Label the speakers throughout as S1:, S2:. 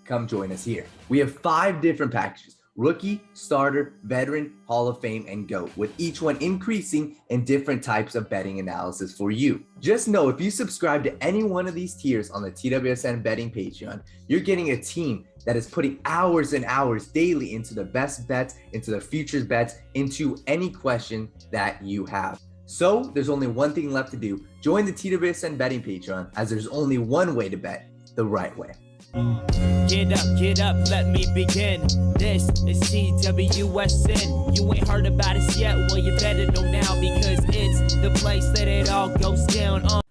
S1: come join us here. We have 5 different packages: rookie, starter, veteran, Hall of Fame, and GOAT, with each one increasing in different types of betting analysis for you. Just know if you subscribe to any one of these tiers on the TWSN Betting Patreon, you're getting a team that is putting hours and hours daily into the best bets, into the futures bets, into any question that you have. So there's only one thing left to do. Join the TWSN Betting Patreon, as there's only one way to bet the right way.
S2: Get up, let me begin. This is TWSN. You ain't heard about us yet, well you better know now, because it's the place that it all goes down on.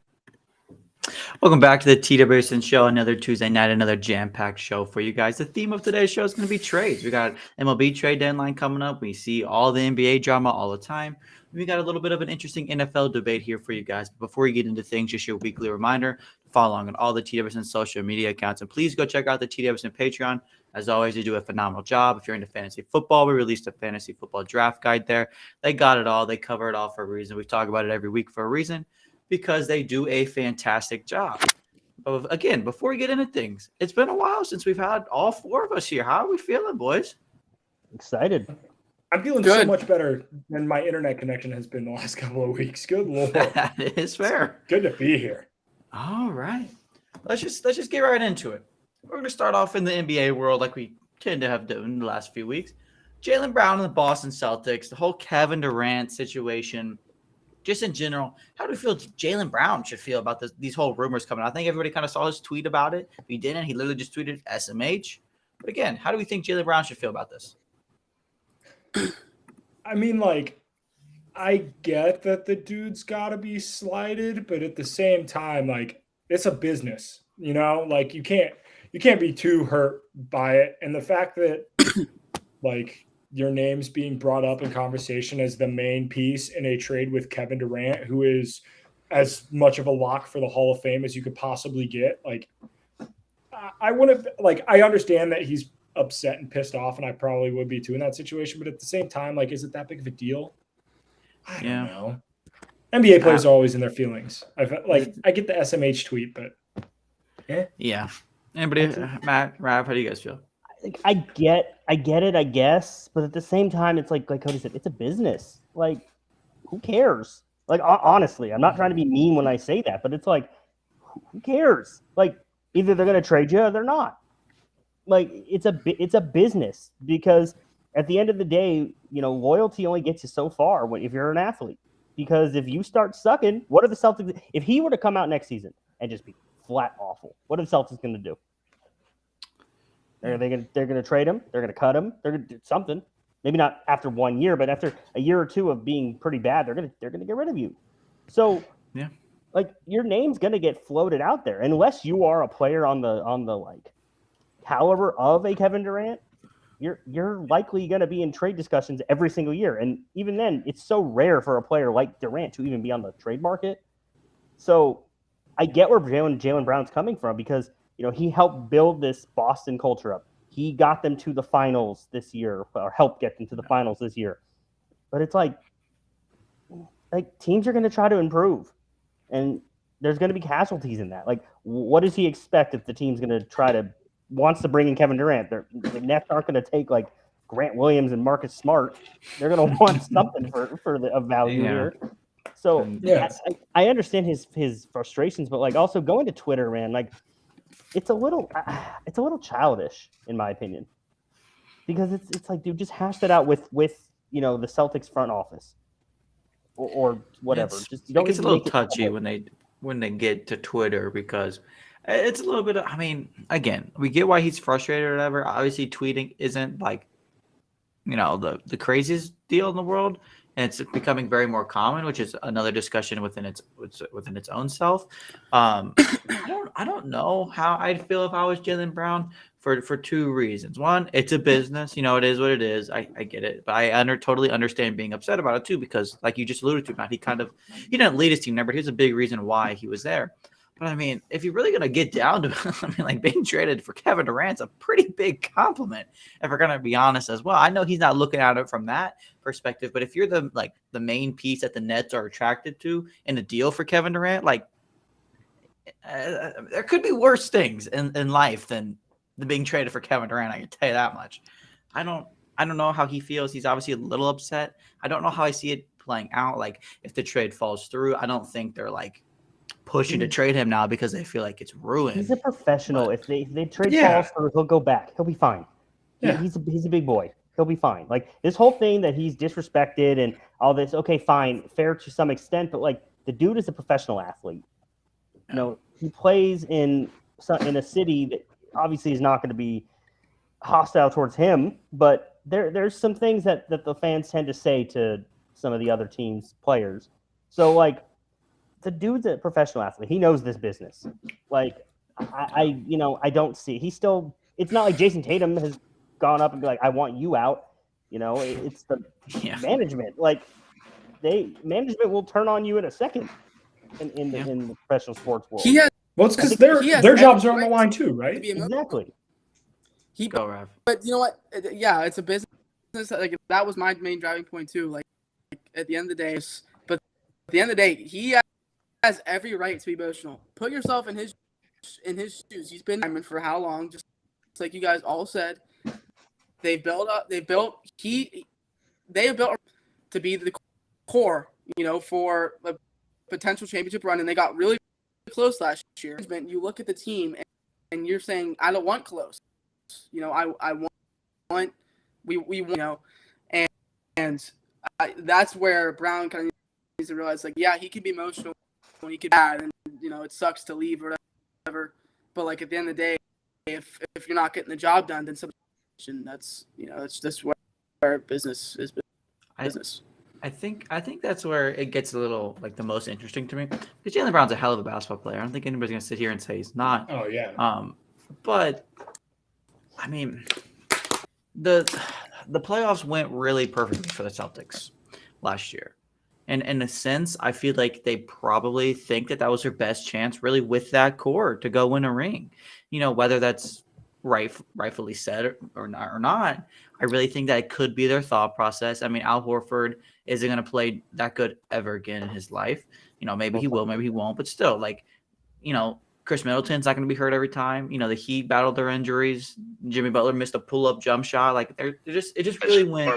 S3: Welcome back to the TWSN Show. Another Tuesday night, another jam-packed show for you guys. The theme of today's show is going to be trades. We got MLB trade deadline coming up. We see all the NBA drama all the time. We got a little bit of an interesting NFL debate here for you guys. But before we get into things, just your weekly reminder to follow along on all the TWSN social media accounts. And please go check out the TWSN Patreon. As always, they do a phenomenal job. If you're into fantasy football, we released a fantasy football draft guide there. They got it all. They cover it all for a reason. We talk about it every week for a reason, because they do a fantastic job. But again, before we get into things, it's been a while since we've had all 4 of us here. How are we feeling, boys?
S4: Excited.
S5: I'm feeling so much better than my internet connection has been the last couple of weeks. Good Lord.
S3: That is fair.
S5: Good to be here.
S3: All right. Let's just get right into it. We're going to start off in the NBA world like we tend to have done in the last few weeks. Jaylen Brown and the Boston Celtics, the whole Kevin Durant situation. Just in general, how do we feel Jaylen Brown should feel about these whole rumors coming out? I think everybody kind of saw his tweet about it. If he didn't, he literally just tweeted SMH. But again, how do we think Jaylen Brown should feel about this?
S5: I mean, like, I get that the dude's got to be slighted, but at the same time, like, it's a business, you know? Like, you can't be too hurt by it. And the fact that, like, your name's being brought up in conversation as the main piece in a trade with Kevin Durant, who is as much of a lock for the Hall of Fame as you could possibly get. Like, I wouldn't, like, I understand that he's upset and pissed off, and I probably would be too in that situation. But at the same time, like, is it that big of a deal? I don't know. NBA players are always in their feelings. I get the SMH tweet, but
S3: yeah. Anybody, Matt, Rav, how do you guys feel?
S4: I get it, I guess, but at the same time, it's like Cody said, it's a business. Like, who cares? Like, honestly, I'm not trying to be mean when I say that, but it's like, who cares? Like, either they're going to trade you or they're not. Like, it's a business, because at the end of the day, you know, loyalty only gets you so far if you're an athlete. Because if you start sucking, what are the Celtics? If he were to come out next season and just be flat awful, what are the Celtics going to do? They're going to trade him. They're going to cut him. They're going to do something. Maybe not after 1 year, but after a year or two of being pretty bad, they're going to get rid of you. So, yeah, like, your name's going to get floated out there unless you are a player on the like caliber of a Kevin Durant. You're likely going to be in trade discussions every single year, and even then, it's so rare for a player like Durant to even be on the trade market. So, I get where Jaylen Brown's coming from, because, you know, he helped build this Boston culture up. He got them to the finals this year, or helped get them to the finals this year. But it's like teams are going to try to improve, and there's going to be casualties in that. Like, what does he expect if the team's going to wants to bring in Kevin Durant? The Nets aren't going to take like Grant Williams and Marcus Smart. They're going to want something for the value here. So I understand his frustrations, but like, also going to Twitter, man, like, it's a little childish in my opinion, because it's like, dude, just hash that out with you know, the Celtics front office or whatever. Just, you don't,
S3: it gets a little touchy when they get to Twitter, because it's a little bit of, I mean, again, we get why he's frustrated or whatever. Obviously, tweeting isn't like, you know, the craziest deal in the world, and it's becoming very more common, which is another discussion within its own self. I don't know how I'd feel if I was Jaylen Brown for 2 reasons. One, it's a business, you know, it is what it is. I get it, but I totally understand being upset about it too, because like you just alluded to, Matt, he didn't lead his team there, but here's a big reason why he was there. But I mean, if you're really going to get down to it, I mean, like, being traded for Kevin Durant's a pretty big compliment, if we're going to be honest as well. I know he's not looking at it from that perspective, but if you're the main piece that the Nets are attracted to in a deal for Kevin Durant, like, there could be worse things in life than than being traded for Kevin Durant. I can tell you that much. I don't know how he feels. He's obviously a little upset. I don't know how I see it playing out. Like if the trade falls through, I don't think they're like pushing to trade him now because they feel like it's ruined.
S4: He's a professional.
S3: But,
S4: if they trade falls through, he'll go back. He'll be fine.
S5: Yeah.
S4: He's a big boy. He'll be fine. Like this whole thing that he's disrespected and all this. Okay, fine, fair to some extent, but like the dude is a professional athlete. You know, he plays in a city that obviously is not going to be hostile towards him, but there's some things that the fans tend to say to some of the other teams' players. So like the dude's a professional athlete. He knows this business. Like I don't see. He's still. It's not like Jason Tatum has gone up and be like, I want you out. You know, it's the management. Like management will turn on you in a second in the professional sports world.
S5: Well, it's because their jobs are on the line too, right?
S4: Exactly.
S3: Go, Rav.
S6: But you know what? Yeah, it's a business. Like that was my main driving point too. Like at the end of the day, but at the end of the day, he has every right to be emotional. Put yourself in his shoes. He's been diamond for how long? Just like you guys all said. They have built to be the core, you know, for a potential championship run, and they got really close last year. You look at the team, and you're saying, I don't want close. You know, I want we you know, and that's where Brown kind of needs to realize, like, yeah, he can be emotional when he can be bad, and you know, it sucks to leave or whatever. But like at the end of the day, if you're not getting the job done, then that's, you know, it's just where business is business.
S3: I think that's where it gets a little like the most interesting to me because Jaylen Brown's a hell of a basketball player. I don't think anybody's gonna sit here and say he's not.
S5: Oh yeah.
S3: But I mean, the playoffs went really perfectly for the Celtics last year, and in a sense, I feel like they probably think that was their best chance, really, with that core to go win a ring. You know, whether that's rightfully said or not, I really think that it could be their thought process. I mean, Al Horford isn't going to play that good ever again in his life. You know, maybe he will, maybe he won't, but still, like, you know, Chris Middleton's not going to be hurt every time. You know, the Heat battled their injuries. Jimmy Butler missed a pull-up jump shot. Like, it just really went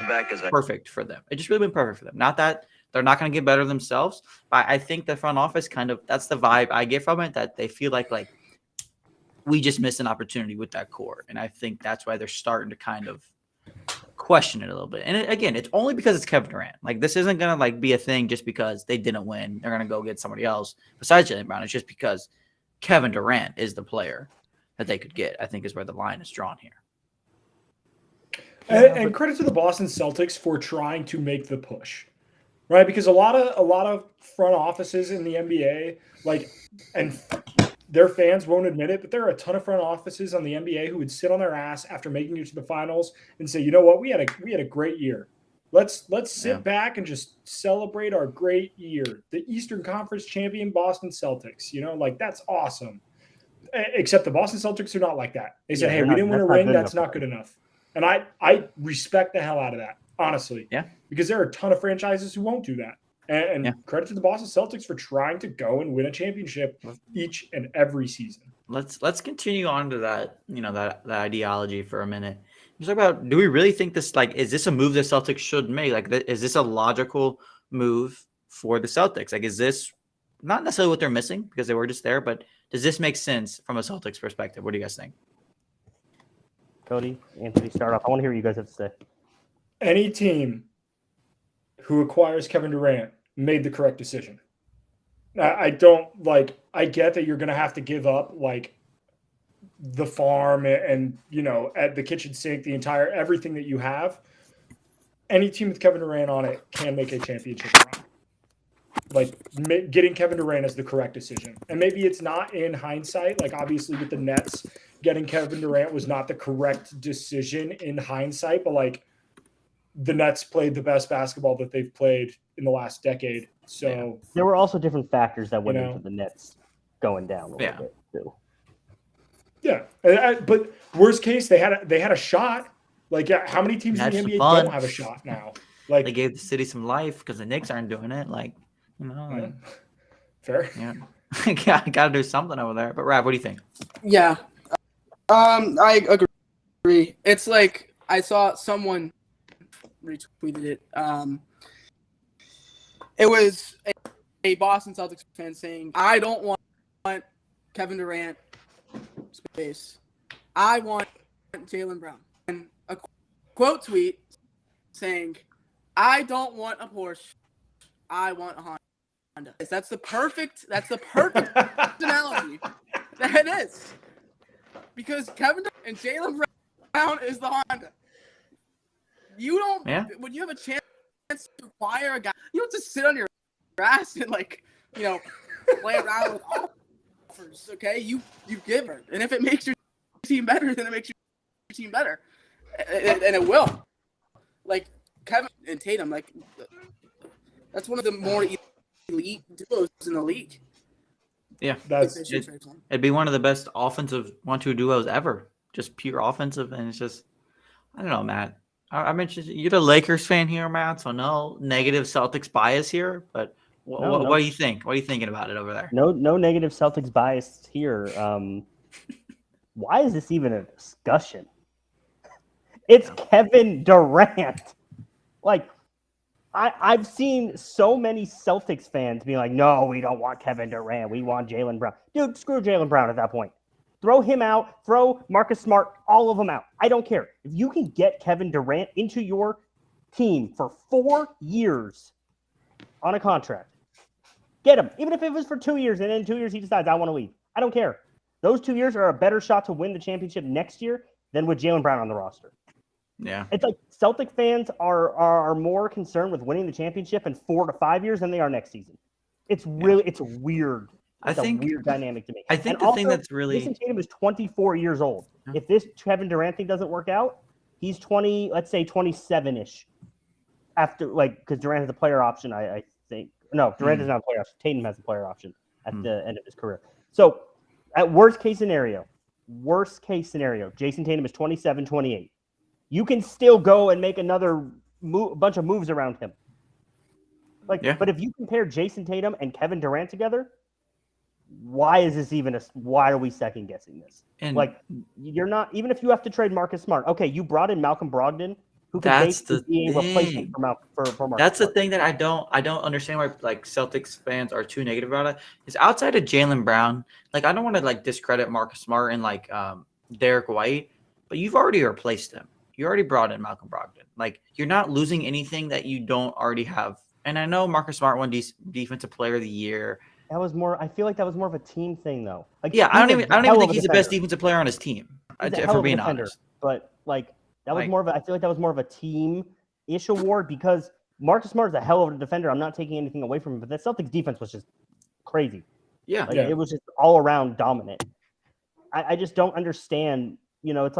S3: perfect for them. It just really went perfect for them. Not that they're not going to get better themselves, but I think the front office that's the vibe I get from it, that they feel like we just missed an opportunity with that core. And I think that's why they're starting to kind of question it a little bit. And again, it's only because it's Kevin Durant. Like, this isn't going to like be a thing just because they didn't win. They're going to go get somebody else besides Jaylen Brown. It's just because Kevin Durant is the player that they could get, I think, is where the line is drawn here.
S5: And credit to the Boston Celtics for trying to make the push, right? Because a lot of front offices in the NBA, like, and their fans won't admit it, but there are a ton of front offices on the NBA who would sit on their ass after making it to the finals and say, you know what, we had a great year. Let's sit back and just celebrate our great year. The Eastern Conference champion Boston Celtics, you know, like, that's awesome. Except the Boston Celtics are not like that. They said, hey, we didn't win a ring. That's not good enough. And I respect the hell out of that, honestly. Yeah. Because there are a ton of franchises who won't do that. And credit to the Boston Celtics for trying to go and win a championship each and every season.
S3: Let's continue on to that, you know, that ideology for a minute. Let's talk about, do we really think this, like, is this a move the Celtics should make? Like, is this a logical move for the Celtics? Like, is this not necessarily what they're missing because they were just there, but does this make sense from a Celtics perspective? What do you guys think?
S4: Cody, Anthony, start off. I want to hear what you guys have to say.
S5: Any team who acquires Kevin Durant made the correct decision. I get that you're going to have to give up, like, the farm and, you know, at the kitchen sink, everything that you have. Any team with Kevin Durant on it can make a championship run. Like, getting Kevin Durant is the correct decision. And maybe it's not in hindsight. Like, obviously with the Nets, getting Kevin Durant was not the correct decision in hindsight, but, like, the Nets played the best basketball that they've played in the last decade. So
S4: there were also different factors that went into the Nets going down a little bit too.
S5: Yeah, but worst case, they had a shot. Like, how many teams in the NBA don't have a shot now? Like,
S3: they gave the city some life because the Knicks aren't doing it. Like, you know, like,
S5: fair.
S3: Yeah, I got to do something over there. But Rav, what do you think?
S6: Yeah, I agree. It's like I saw someone retweeted it. It was a Boston Celtics fan saying, "I don't want Kevin Durant space. I want Jaylen Brown." And a quote tweet saying, "I don't want a Porsche. I want a Honda." That's the perfect analogy. That is. Because Kevin Durant and Jaylen Brown is the Honda. You don't when you have a chance to acquire a guy, you don't just sit on your ass and play around with offers. Okay, you give it, and if it makes your team better, then it makes your team better, and it will. Like Kevin and Tatum, that's one of the more elite duos in the league.
S3: Yeah, it'd be one of the best offensive 1-2 duos ever. Just pure offensive, and it's just I don't know, Matt. I mentioned you're the Lakers fan here, Matt, so no negative Celtics bias here. But what do you think? What are you thinking about it over there?
S4: No negative Celtics bias here. Why is this even a discussion? It's Kevin Durant. I've seen so many Celtics fans be like, no, we don't want Kevin Durant. We want Jaylen Brown. Dude, screw Jaylen Brown at that point. Throw him out. Throw Marcus Smart, all of them out. I don't care. If you can get Kevin Durant into your team for 4 years on a contract, get him. Even if it was for 2 years and in 2 years he decides, I want to leave. I don't care. Those 2 years are a better shot to win the championship next year than with Jaylen Brown on the roster.
S3: Yeah.
S4: It's like Celtic fans are more concerned with winning the championship in 4 to 5 years than they are next season. It's really it's weird. It's a weird dynamic to me.
S3: I think
S4: and
S3: the
S4: also,
S3: thing that's really
S4: Jason Tatum is 24 years old.
S3: Yeah.
S4: If this Kevin Durant thing doesn't work out, he's 20, let's say 27-ish. After because Durant has a player option, I think. No, Durant doesn't have a player option. Tatum has a player option at the end of his career. So at worst case scenario, Jason Tatum is 27, 28. You can still go and make another bunch of moves around him. But if you compare Jason Tatum and Kevin Durant together, why is this even why are we second guessing this? And you're not, even if you have to trade Marcus Smart. Okay, you brought in Malcolm Brogdon, who could basically be a replacement for Marcus
S3: That's
S4: Smart.
S3: the thing that I don't understand why Celtics fans are too negative about it. Is outside of Jaylen Brown, I don't want to discredit Marcus Smart and Derek White, but you've already replaced him. You already brought in Malcolm Brogdon. You're not losing anything that you don't already have. And I know Marcus Smart won Defensive Player of the Year.
S4: That was more. I feel like that was more of a team thing, though.
S3: I don't even think he's the best defensive player on his team. For being honest,
S4: but that was more of. I feel like that was more of a team-ish award because Marcus Smart is a hell of a defender. I'm not taking anything away from him, but the Celtics defense was just crazy.
S3: Yeah,
S4: it was just all around dominant. I just don't understand. It's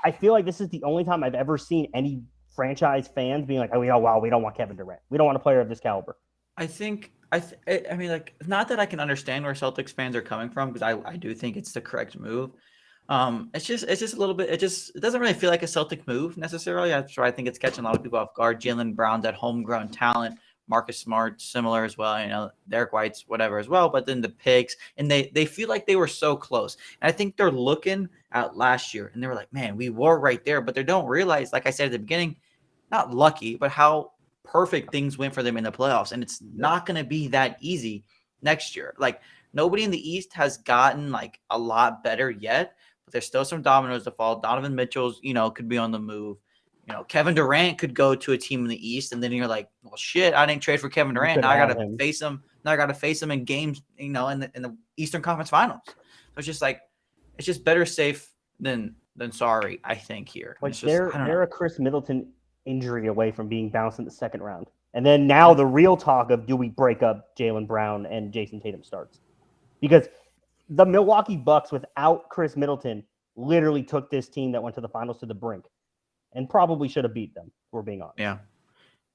S4: I feel like this is the only time I've ever seen any franchise fans being like, "Oh, wow, we don't want Kevin Durant. We don't want a player of this caliber."
S3: I think not that I can understand where Celtics fans are coming from because I do think it's the correct move. It's just a little bit. It doesn't really feel like a Celtic move necessarily. That's why I think it's catching a lot of people off guard. Jaylen Brown's that homegrown talent. Marcus Smart, similar as well. Derek White's whatever as well. But then the picks, and they feel like they were so close. And I think they're looking at last year, and they were like, man, we were right there. But they don't realize, like I said at the beginning, not lucky, but how perfect things went for them in the playoffs. And it's not going to be that easy next year. Nobody in the East has gotten a lot better yet, but there's still some dominoes to fall. Donovan Mitchell's, could be on the move. Kevin Durant could go to a team in the East, and then you're like, well, shit, I didn't trade for Kevin Durant. Now I got to face him. Now I got to face him in games, in the Eastern Conference Finals. So it's just it's just better safe than sorry, I think here.
S4: They're a Chris Middleton injury away from being bounced in the second round. And then now the real talk of do we break up Jaylen Brown and Jason Tatum starts. Because the Milwaukee Bucks without Chris Middleton literally took this team that went to the finals to the brink and probably should have beat them, if we're being honest.
S3: Yeah.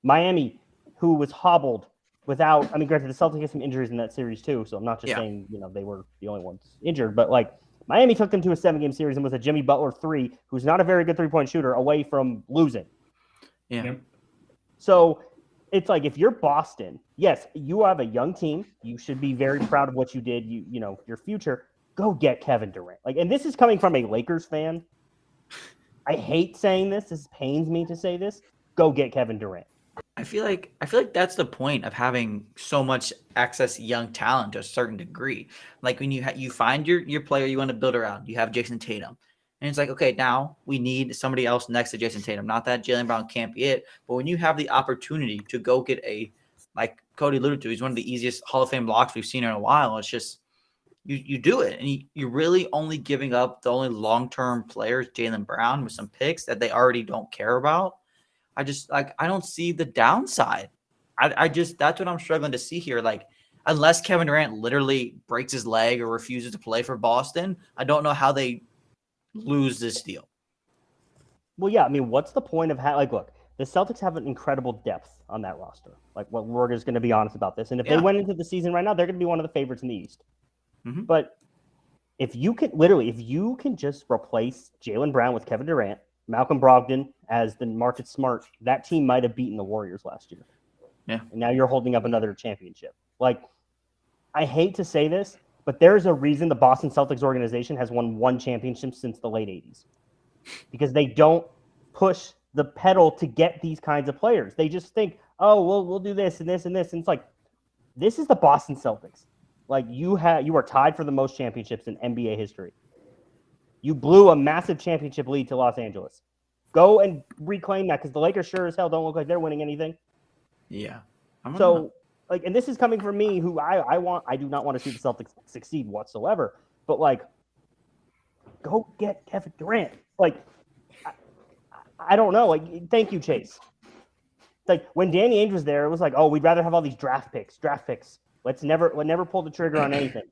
S4: Miami, who was hobbled without, granted, the Celtics had some injuries in that series too, so I'm not just saying, they were the only ones injured, but Miami took them to a 7-game series and was a Jimmy Butler 3, who's not a very good three-point shooter, away from losing.
S3: Yeah.
S4: So it's if you're Boston, yes, you have a young team. You should be very proud of what you did, your future. go get Kevin Durant. Like, and this is coming from a Lakers fan. I hate saying this. This pains me to say this. Go get Kevin Durant.
S3: I feel like that's the point of having so much access to young talent to a certain degree. Like when you find your player you want to build around, you have Jason Tatum. And it's like, okay, now we need somebody else next to Jason Tatum. Not that Jaylen Brown can't be it, but when you have the opportunity to go get like Cody alluded to, he's one of the easiest Hall of Fame blocks we've seen in a while. It's just you do it, and you're really only giving up the only long-term players, Jaylen Brown, with some picks that they already don't care about. I don't see the downside. I just that's what I'm struggling to see here. Like, unless Kevin Durant literally breaks his leg or refuses to play for Boston, I don't know how they lose this deal.
S4: Well, yeah, I mean, what's the point of look, the Celtics have an incredible depth on that roster. Like, what we're just going to be honest about this. And if they went into the season right now, they're going to be one of the favorites in the East. Mm-hmm. But if you can just replace Jaylen Brown with Kevin Durant, Malcolm Brogdon as the Marcus Smart, that team might have beaten the Warriors last year.
S3: Yeah.
S4: And now you're holding up another championship. Like, I hate to say this, but there's a reason the Boston Celtics organization has won one championship since the late 80s. Because they don't push the pedal to get these kinds of players. They just think, oh, we'll do this and this and this. And it's like, this is the Boston Celtics. Like, you are tied for the most championships in NBA history. You blew a massive championship lead to Los Angeles. Go and reclaim that, because the Lakers sure as hell don't look like they're winning anything.
S3: Yeah.
S4: And this is coming from me, who I do not want to see the Celtics succeed whatsoever. But, like, go get Kevin Durant. Like, I don't know. Like, thank you, Chase. Like, when Danny Ainge was there, it was like, oh, we'd rather have all these draft picks. Let's never pull the trigger on anything.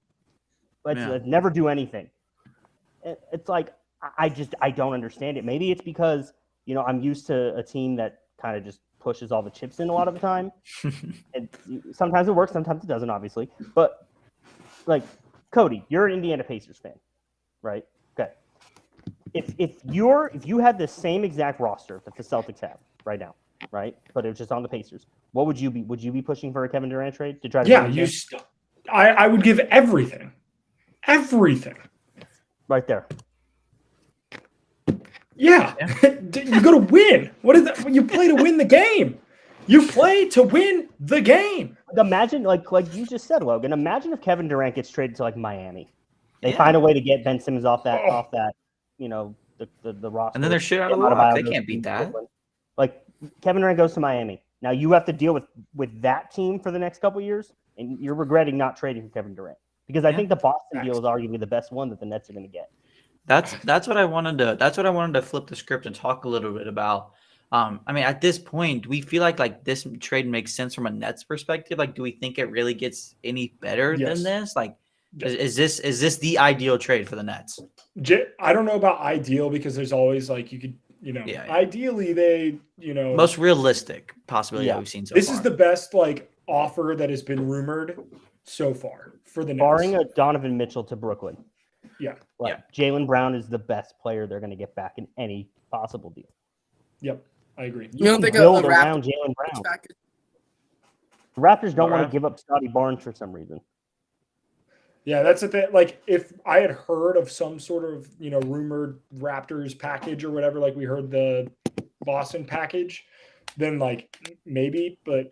S4: Let's never do anything. It's like, I don't understand it. Maybe it's because, I'm used to a team that kind of just pushes all the chips in a lot of the time. And sometimes it works, sometimes it doesn't, obviously. But, like, Cody, you're an Indiana Pacers fan, right? Okay. If you had the same exact roster that the Celtics have right now, right? But it was just on the Pacers, what would you be? Would you be pushing for a Kevin Durant trade to try to?
S5: Yeah, I would give everything.
S4: Right there.
S5: Yeah. You got to win. What is that? You play to win the game. You play to win the game.
S4: Imagine, like you just said, Logan. Imagine if Kevin Durant gets traded to, like, Miami. They find a way to get Ben Simmons off that, the roster.
S3: And then they're shit out of luck. They can't beat that.
S4: Like, Kevin Durant goes to Miami. Now you have to deal with that team for the next couple of years, and you're regretting not trading for Kevin Durant, because I think the Boston deal is arguably the best one that the Nets are going to get.
S3: That's what I wanted to flip the script and talk a little bit about. I mean, at this point, do we feel like this trade makes sense from a Nets perspective? Like, do we think it really gets any better than this? Like, is this the ideal trade for the Nets?
S5: I don't know about ideal, because there's always, like, you could, ideally they,
S3: most realistic possibility we've seen so far.
S5: This is the best, like, offer that has been rumored so far for the Nets.
S4: Barring a Donovan Mitchell to Brooklyn.
S5: Yeah.
S4: Jaylen Brown is the best player they're going to get back in any possible deal.
S5: Yep, I agree.
S6: You don't think
S4: build around Jaylen Brown. The Raptors don't want to give up Scotty Barnes for some reason.
S5: Yeah, that's the thing. Like, if I had heard of some sort of, rumored Raptors package or whatever, like we heard the Boston package, then, like, maybe. But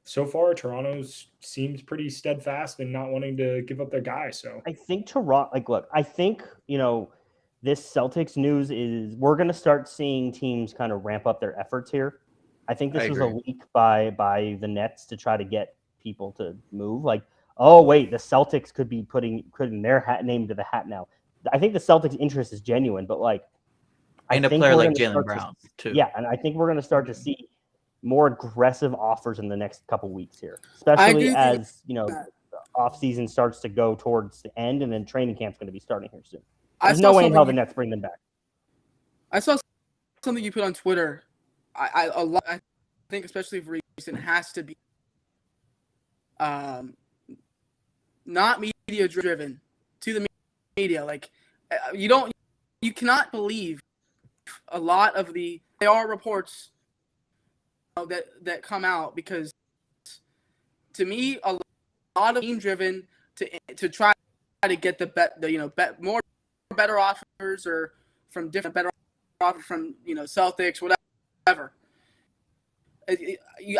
S5: so far, Toronto seems pretty steadfast in not wanting to give up their guy. So
S4: I think Toronto, I think, this Celtics news is we're going to start seeing teams kind of ramp up their efforts here. I think this was a leak by the Nets to try to get people to move. Like, oh, wait, the Celtics could be putting their name to the hat now. I think the Celtics' interest is genuine, but, like,
S3: and a player like Jaylen Brown, too.
S4: Yeah, and I think we're going to start to see more aggressive offers in the next couple weeks here, especially as, off-season starts to go towards the end, and then training camp's going to be starting here soon. There's no way in hell the Nets bring them back. I
S6: saw something you put on Twitter. I think, especially for recent, has to be not media driven to the media. Like, you cannot believe a lot of the AR reports that come out, because to me, a lot of team driven to try to get more better offers or from different better offers from Celtics, whatever. You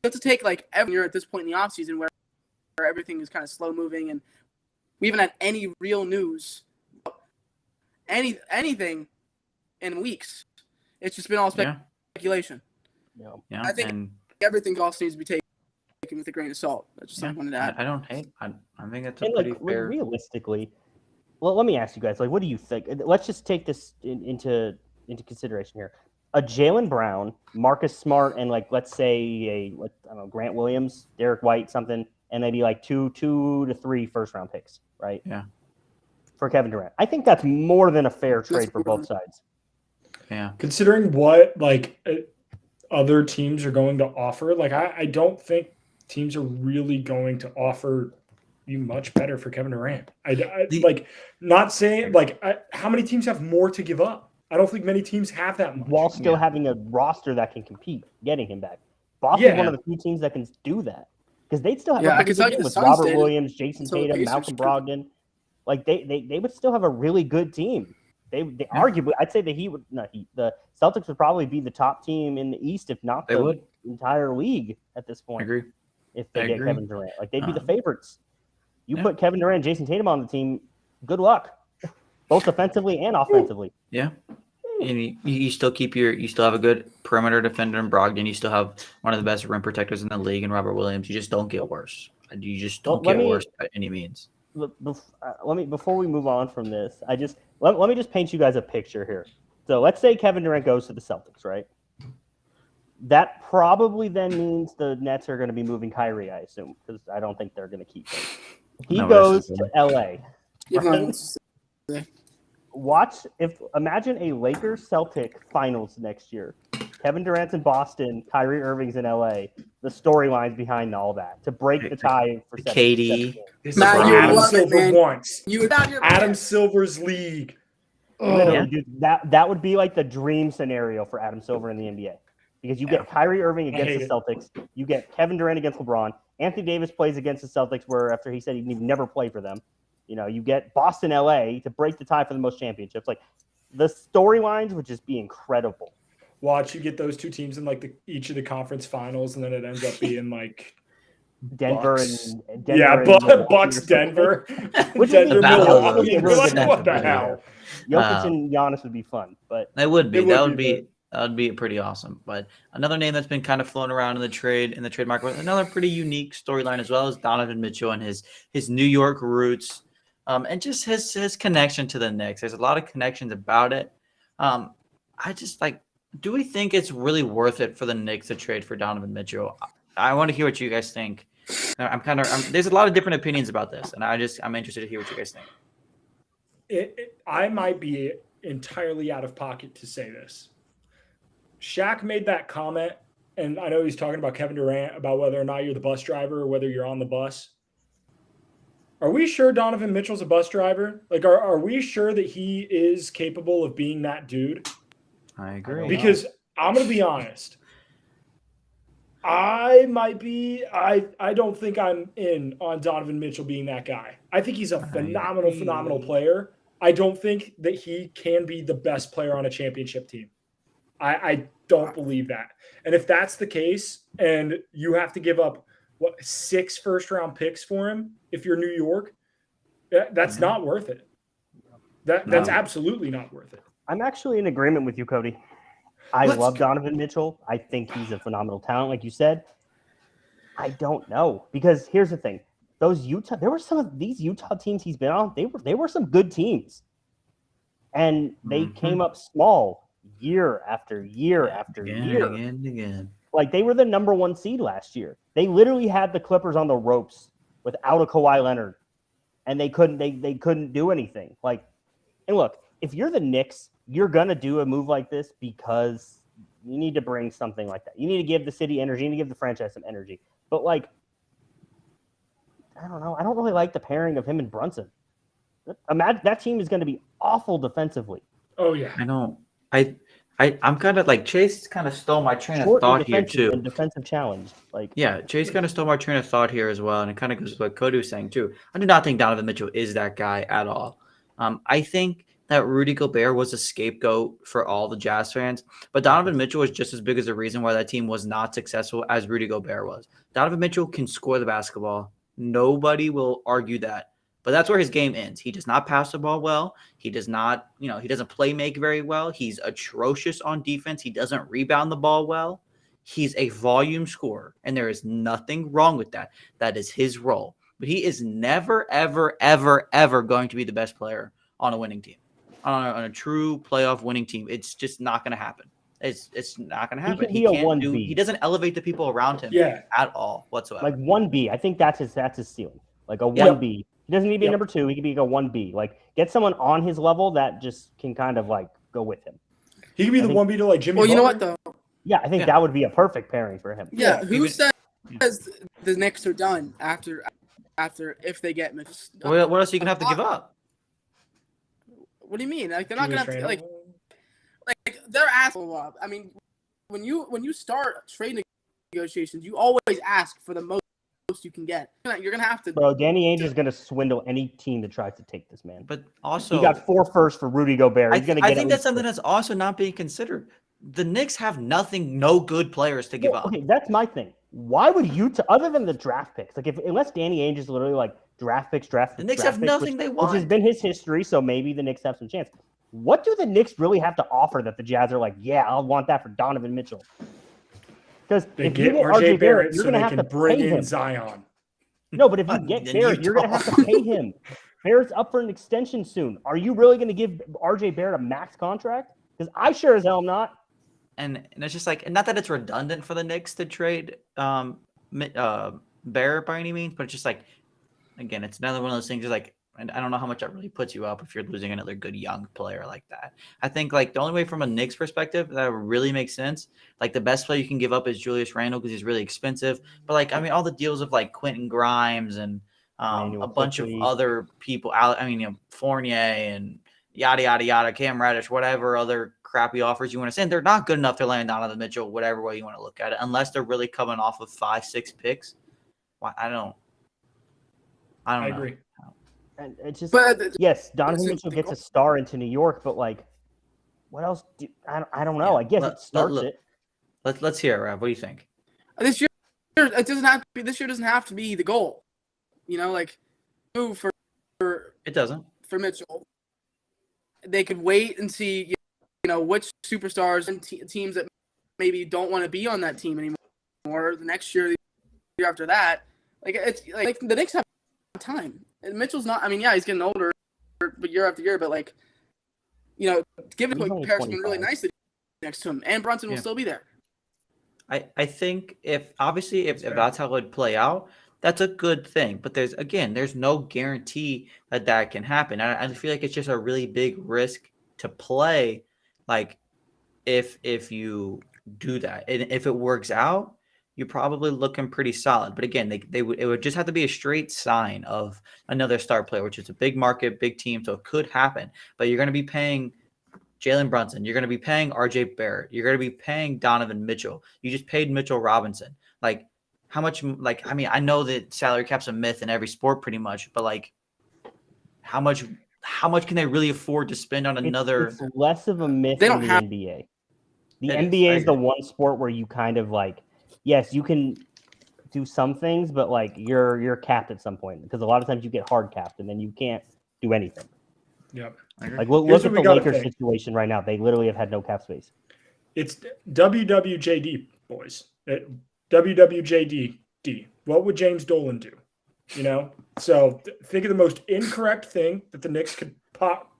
S6: have to take like every year at this point in the offseason where everything is kind of slow moving, and we haven't had any real news, anything in weeks. It's just been all speculation.
S3: Yeah,
S6: I think everything also needs to be taken with a grain of salt. That's just something I wanted to add.
S3: I don't hate. I think that's a pretty fair.
S4: Realistically, well, let me ask you guys. Like, what do you think? Let's just take this into consideration here. A Jaylen Brown, Marcus Smart, and like let's say Grant Williams, Derek White, something, and maybe like 2 to 3 first-round picks, right?
S3: Yeah.
S4: For Kevin Durant, I think that's more than a fair trade for both sides.
S3: Yeah.
S5: Considering what other teams are going to offer, like I don't think teams are really going to offer you much better for Kevin Durant. Not saying how many teams have more to give up? I don't think many teams have that much.
S4: While still having a roster that can compete, getting him back. Boston's one of the few teams that can do that. Because they'd still have a pretty good team with Robert Williams, Jason Tatum, Malcolm Brogdon. Like they would still have a really good team. They arguably, I'd say the Celtics would probably be the top team in the East, if not the entire league at this point.
S3: I agree.
S4: If they get Kevin Durant, like they'd be the favorites. You put Kevin Durant and Jason Tatum on the team, good luck, both defensively and offensively.
S3: Yeah. And you still have a good perimeter defender in Brogdon. You still have one of the best rim protectors in the league in Robert Williams. You just don't get worse. You just don't get worse by any means.
S4: Before we move on from this, let me just paint you guys a picture here. So let's say Kevin Durant goes to the Celtics, right? That probably then means the Nets are going to be moving Kyrie, I assume, because I don't think they're going to keep him. He goes to LA. Right? Imagine a Lakers-Celtic finals next year. Kevin Durant's in Boston, Kyrie Irving's in LA. The storylines behind all that to break the tie for
S3: KD.
S5: Adam Silver once. Adam Silver's league.
S4: Literally, dude, that would be like the dream scenario for Adam Silver in the NBA. Because you get Kyrie Irving against the Celtics, you get Kevin Durant against LeBron. Anthony Davis plays against the Celtics, where after he said he'd never play for them. You get Boston, LA to break the tie for the most championships. Like the storylines would just be incredible.
S5: Watch you get those two teams in each of the conference finals, and then it ends up being like
S4: Denver
S5: Bucks.
S4: and Denver.
S5: Bucks, Denver,
S4: Which
S5: Denver,
S4: Milwaukee.
S5: What the hell?
S4: Jokic and Giannis would be fun, but
S3: that would be pretty awesome. But another name that's been kind of flown around in the trade market, another pretty unique storyline as well, is Donovan Mitchell and his New York roots, and just his connection to the Knicks. There's a lot of connections about it. I just do we think it's really worth it for the Knicks to trade for Donovan Mitchell? I want to hear what you guys think. There's a lot of different opinions about this, and I'm interested to hear what you guys think.
S5: I might be entirely out of pocket to say this. Shaq made that comment, and I know he's talking about Kevin Durant, about whether or not you're the bus driver or whether you're on the bus. Are we sure Donovan Mitchell's a bus driver? Are we sure that he is capable of being that dude?
S3: I agree.
S5: Because I'm going to be honest. I don't think I'm in on Donovan Mitchell being that guy. I think he's a phenomenal player. I don't think that he can be the best player on a championship team. I don't believe that. And if that's the case, and you have to give up 6 first-round picks for him if you're New York, that's not worth it. That's absolutely not worth it.
S4: I'm actually in agreement with you, Cody. I love Donovan Mitchell. I think he's a phenomenal talent, like you said. I don't know, because here's the thing: there were some of these Utah teams he's been on. They were some good teams, and they came up small year after year after year.
S3: Again.
S4: Like they were the number 1 seed last year. They literally had the Clippers on the ropes without a Kawhi Leonard, and they couldn't do anything. And look, if you're the Knicks, you're gonna do a move like this because you need to bring something like that. You need to give the city energy, you need to give the franchise some energy. But I don't know. I don't really like the pairing of him and Brunson. Imagine that team is going to be awful defensively.
S5: Oh yeah,
S3: I know. I'm kind of like Chase kind of stole my train of
S4: Short and
S3: thought here
S4: defensive
S3: too.
S4: and defensive challenge. Like,
S3: Yeah, Chase kind of stole my train of thought here as well, and it kind of goes with what Cody was saying too. I do not think Donovan Mitchell is that guy at all. I think that Rudy Gobert was a scapegoat for all the Jazz fans, but Donovan Mitchell was just as big as a reason why that team was not successful as Rudy Gobert was. Donovan Mitchell can score the basketball. Nobody will argue that. But that's where his game ends. He does not pass the ball well. He does not, he doesn't play make very well. He's atrocious on defense. He doesn't rebound the ball well. He's a volume scorer, and there is nothing wrong with that. That is his role. But he is never, ever, ever, ever going to be the best player on a winning team, on a true playoff winning team. It's just not going to happen. It's not going to happen.
S4: He can't do.
S3: He doesn't elevate the people around him at all whatsoever.
S4: Like 1B, I think that's his ceiling. Like a 1B. He doesn't need to be a number 2. He can be a 1B. Like get someone on his level that just can kind of like go with him.
S5: He could be the 1B to like Jimmy.
S6: Well, you know
S5: Butler.
S6: what though?
S4: Yeah, I think that would be a perfect pairing for him.
S6: Yeah, who says the Knicks are done after if they get Mitchell?
S3: What else are you gonna have to give up?
S6: What do you mean? Like they're not gonna have to like they're asking up. I mean, when you start trade negotiations, you always ask for the most you can get. You're gonna have to.
S4: Bro, Danny Ainge is gonna swindle any team that tries to take this man.
S3: But also,
S4: he got 4 firsts for Rudy Gobert. He's gonna get.
S3: I think that's something that's also not being considered. The Knicks have no good players to give up.
S4: Okay, that's my thing. Why would you, other than the draft picks, like unless Danny Ainge is literally like draft picks,
S3: the Knicks have nothing they want,
S4: which has been his history. So maybe the Knicks have some chance. What do the Knicks really have to offer that the Jazz are like, yeah, I'll want that for Donovan Mitchell? Because
S5: if you get RJ Barrett, you're gonna have to bring in Zion.
S4: No, but if you get Barrett, you're gonna have to pay him. Barrett's up for an extension soon. Are you really gonna give RJ Barrett a max contract? Because I sure as hell am not.
S3: And it's just like, not that it's redundant for the Knicks to trade Barrett by any means, but it's just like, again, it's another one of those things. Just like, and I don't know how much that really puts you up if you're losing another good young player like that. I think like the only way from a Knicks perspective that really makes sense, like the best player you can give up is Julius Randle because he's really expensive. But like, I mean, all the deals of like Quentin Grimes and a bunch of other people out. I mean, Fournier and yada, yada, yada, Cam Reddish, whatever other crappy offers you want to send, they're not good enough to land Donovan Mitchell, whatever way you want to look at it, unless they're really coming off of 5-6 picks. Well, I don't know.
S5: Agree.
S4: And it's just, yes, Donovan Mitchell gets a star into New York, but like, what else? I don't know. I guess it starts it.
S3: Let's hear it, Rav. What do you think?
S6: This year, it doesn't have to be. This year doesn't have to be the goal. Like, for
S3: it doesn't
S6: for Mitchell. They could wait and see, which superstars and teams that maybe don't want to be on that team anymore. The next year, the year after that, like it's like the Knicks have time. And Mitchell's not. I mean, yeah, he's getting older, but year after year. But like, give it a comparison really nicely next to him, and Brunson will still be there.
S3: I think if that's how it would play out, that's a good thing. But there's no guarantee that can happen. I feel like it's just a really big risk to play. Like if you do that, and if it works out, you're probably looking pretty solid. But again, it would just have to be a straight sign of another star player, which is a big market, big team, so it could happen. But you're going to be paying Jalen Brunson. You're going to be paying RJ Barrett. You're going to be paying Donovan Mitchell. You just paid Mitchell Robinson. Like, how much? Like, I mean, I know that salary cap's a myth in every sport pretty much, but like, how much can they really afford to spend on another?
S4: It's less of a myth in the NBA. The NBA is the one sport where you kind of like, yes, you can do some things, but like you're capped at some point because a lot of times you get hard capped and then you can't do anything.
S5: Yep.
S4: Like look at the Lakers situation right now. They literally have had no cap space.
S5: It's WWJD, boys. WWJD. What would James Dolan do? So think of the most incorrect thing that the Knicks could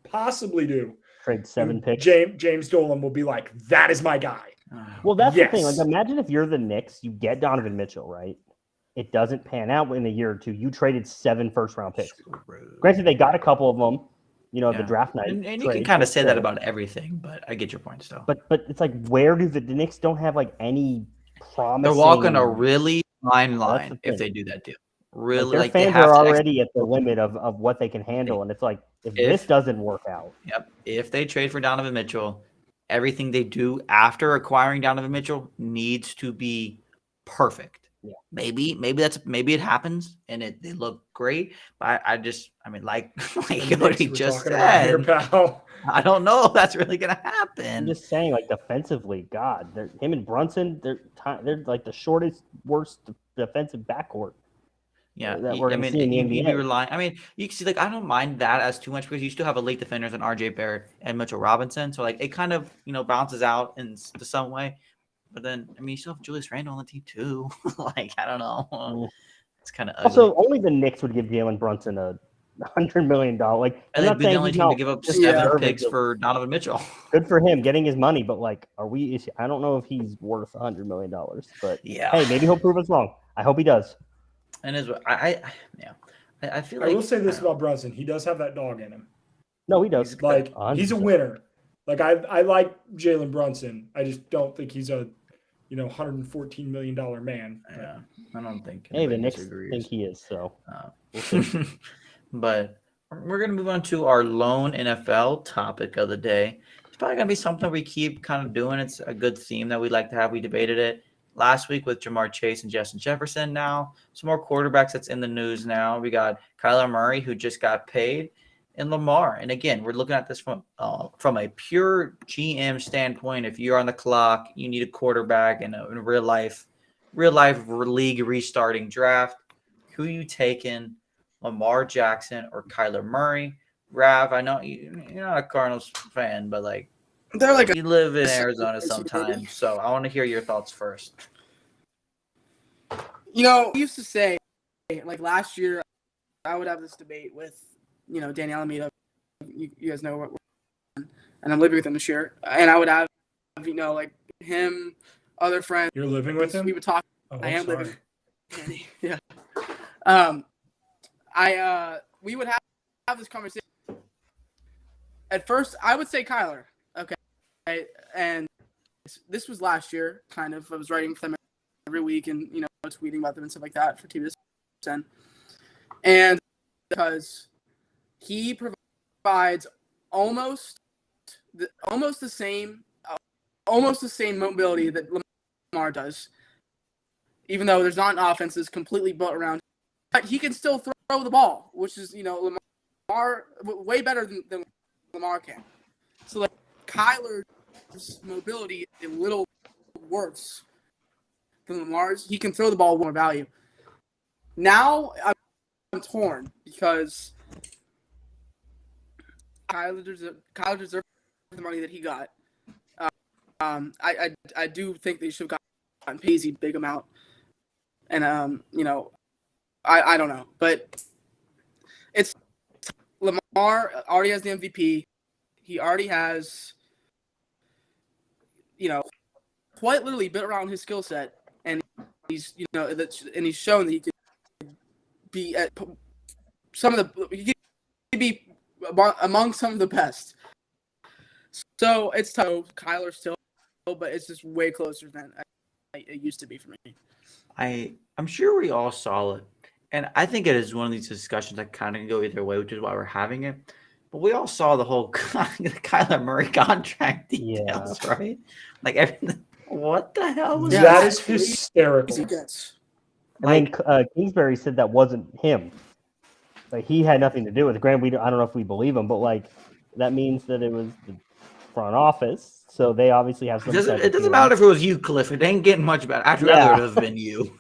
S5: possibly do.
S4: Trade 7 picks.
S5: James Dolan will be like, that is my guy.
S4: Well, that's the thing. Like, imagine if you're the Knicks, you get Donovan Mitchell, right? It doesn't pan out in a year or two. You traded 7 first-round picks. Granted, they got a couple of them, the draft night.
S3: And you can kind of say that about everything, but I get your point still.
S4: But it's like, where do the Knicks don't have like any promising?
S3: They're walking a really fine line if they do that deal. Really,
S4: like their fans are already at the limit of what they can handle, and it's like if this doesn't work out.
S3: Yep. If they trade for Donovan Mitchell, everything they do after acquiring Donovan Mitchell needs to be perfect.
S4: Yeah.
S3: Maybe it happens and they look great, but I mean, like Cody just said,
S5: pal.
S3: I don't know if that's really gonna
S4: I'm
S3: happen.
S4: just saying, like defensively, God, him and Brunson, they're like the shortest, worst defensive backcourt.
S3: Yeah,
S4: that we're
S3: I
S4: going to
S3: mean,
S4: see in the
S3: you'd be
S4: NBA.
S3: relying. I mean, you can see, like, I don't mind that as too much because you still have elite defenders in RJ Barrett and Mitchell Robinson, so like it kind of balances out in to some way. But then, I mean, you still have Julius Randle on the team too. Like, I don't know. It's kind of ugly.
S4: Also, only the Knicks would give Jalen Brunson $100 million. Like,
S3: And they'd be the only team to give up 7 picks for Donovan Mitchell.
S4: Good for him getting his money, but like, I don't know if he's worth $100 million. But
S3: yeah,
S4: hey, maybe he'll prove us wrong. I hope he does.
S3: And I feel like
S5: I will say this about Brunson: he does have that dog in him.
S4: No, he does.
S5: He's a winner. Like I like Jalen Brunson. I just don't think he's a $114 million man.
S3: Yeah, I don't think.
S4: Hey, the Knicks think he is. So,
S3: but we're gonna move on to our lone NFL topic of the day. It's probably gonna be something we keep kind of doing. It's a good theme that we like to have. We debated it last week with Jamar Chase and Justin Jefferson. Now, some more quarterbacks that's in the news now. We got Kyler Murray, who just got paid, and Lamar. And again, we're looking at this from a pure GM standpoint. If you're on the clock, you need a quarterback in a real life league restarting draft. Who you taking, Lamar Jackson or Kyler Murray? Rav, I know you're not a Cardinals fan, but like,
S6: they're like
S3: you live in Arizona sometimes, so I want to hear your thoughts first.
S6: I used to say, like last year, I would have this debate with, Danny Alameda. You guys know what we're on, and I'm living with him this year. And I would have, like him, other friends.
S5: You're living with him?
S6: We would talk.
S5: Oh,
S6: I am
S5: sorry.
S6: living with Danny. Yeah. We would have this conversation. At first, I would say Kyler. Okay. And this was last year, kind of. I was writing for them every week and, tweeting about them and stuff like that for TWSN. And because he provides almost the same mobility that Lamar does, even though there's not an offense that's completely built around. But he can still throw the ball, which is, Lamar way better than Lamar can. So, like, Kyler's mobility is a little worse than Lamar's. He can throw the ball with more value. Now, I'm torn because Kyler deserves the money that he got. I do think they should have gotten Paisley big amount. And, I don't know. But it's Lamar already has the MVP. He already has, quite literally built around his skill set. And he's, and he's shown that he could be at he could be among some of the best. So it's tough. Kyler still, but it's just way closer than it used to be for me.
S3: I'm sure we all saw it. And I think it is one of these discussions that kind of go either way, which is why we're having it. But we all saw the whole Kyler Murray contract details, right? Like, everything. What the hell was that?
S5: That is hysterical.
S4: I think Kingsbury said that wasn't him. Like, he had nothing to do with it. Granted, I don't know if we believe him, but like, that means that it was the front office. So they obviously have some.
S3: It doesn't matter if it was you, Cliff. It ain't getting much better. I'd rather it have been you.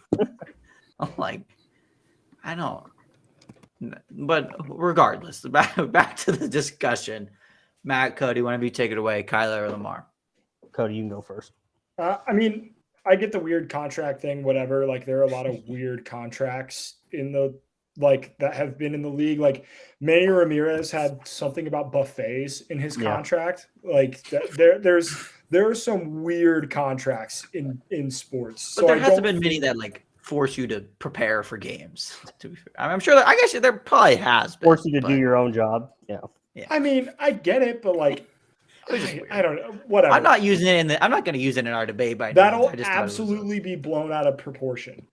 S3: I'm like, I know. But regardless, back to the discussion. Matt, Cody, whenever you take it away, Kyler or Lamar?
S4: Cody, you can go first.
S5: I mean, I get the weird contract thing, whatever. Like, there are a lot of weird contracts that have been in the league. Like, Manny Ramirez had something about buffets in his contract. Like, there are some weird contracts in sports.
S3: But there hasn't been many that like force you to prepare for games. To be fair, I'm sure I guess there probably has been.
S4: Force you to do your own job. Yeah.
S5: I mean, I get it, but like, I don't know. Whatever.
S3: I'm not using it I'm not going to use it in our debate.
S5: That'll absolutely be blown out of proportion.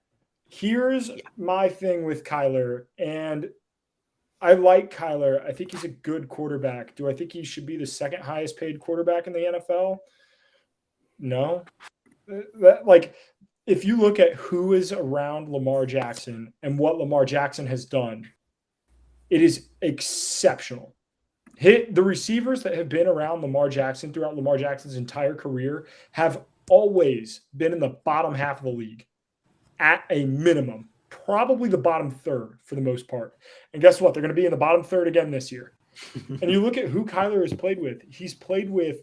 S5: Here's my thing with Kyler, and I like Kyler. I think he's a good quarterback. Do I think he should be the second highest paid quarterback in the NFL? No. If you look at who is around Lamar Jackson and what Lamar Jackson has done, it is exceptional. The receivers that have been around Lamar Jackson throughout Lamar Jackson's entire career have always been in the bottom half of the league at a minimum, probably the bottom third for the most part. And guess what? They're going to be in the bottom third again this year. And you look at who Kyler has played with. He's played with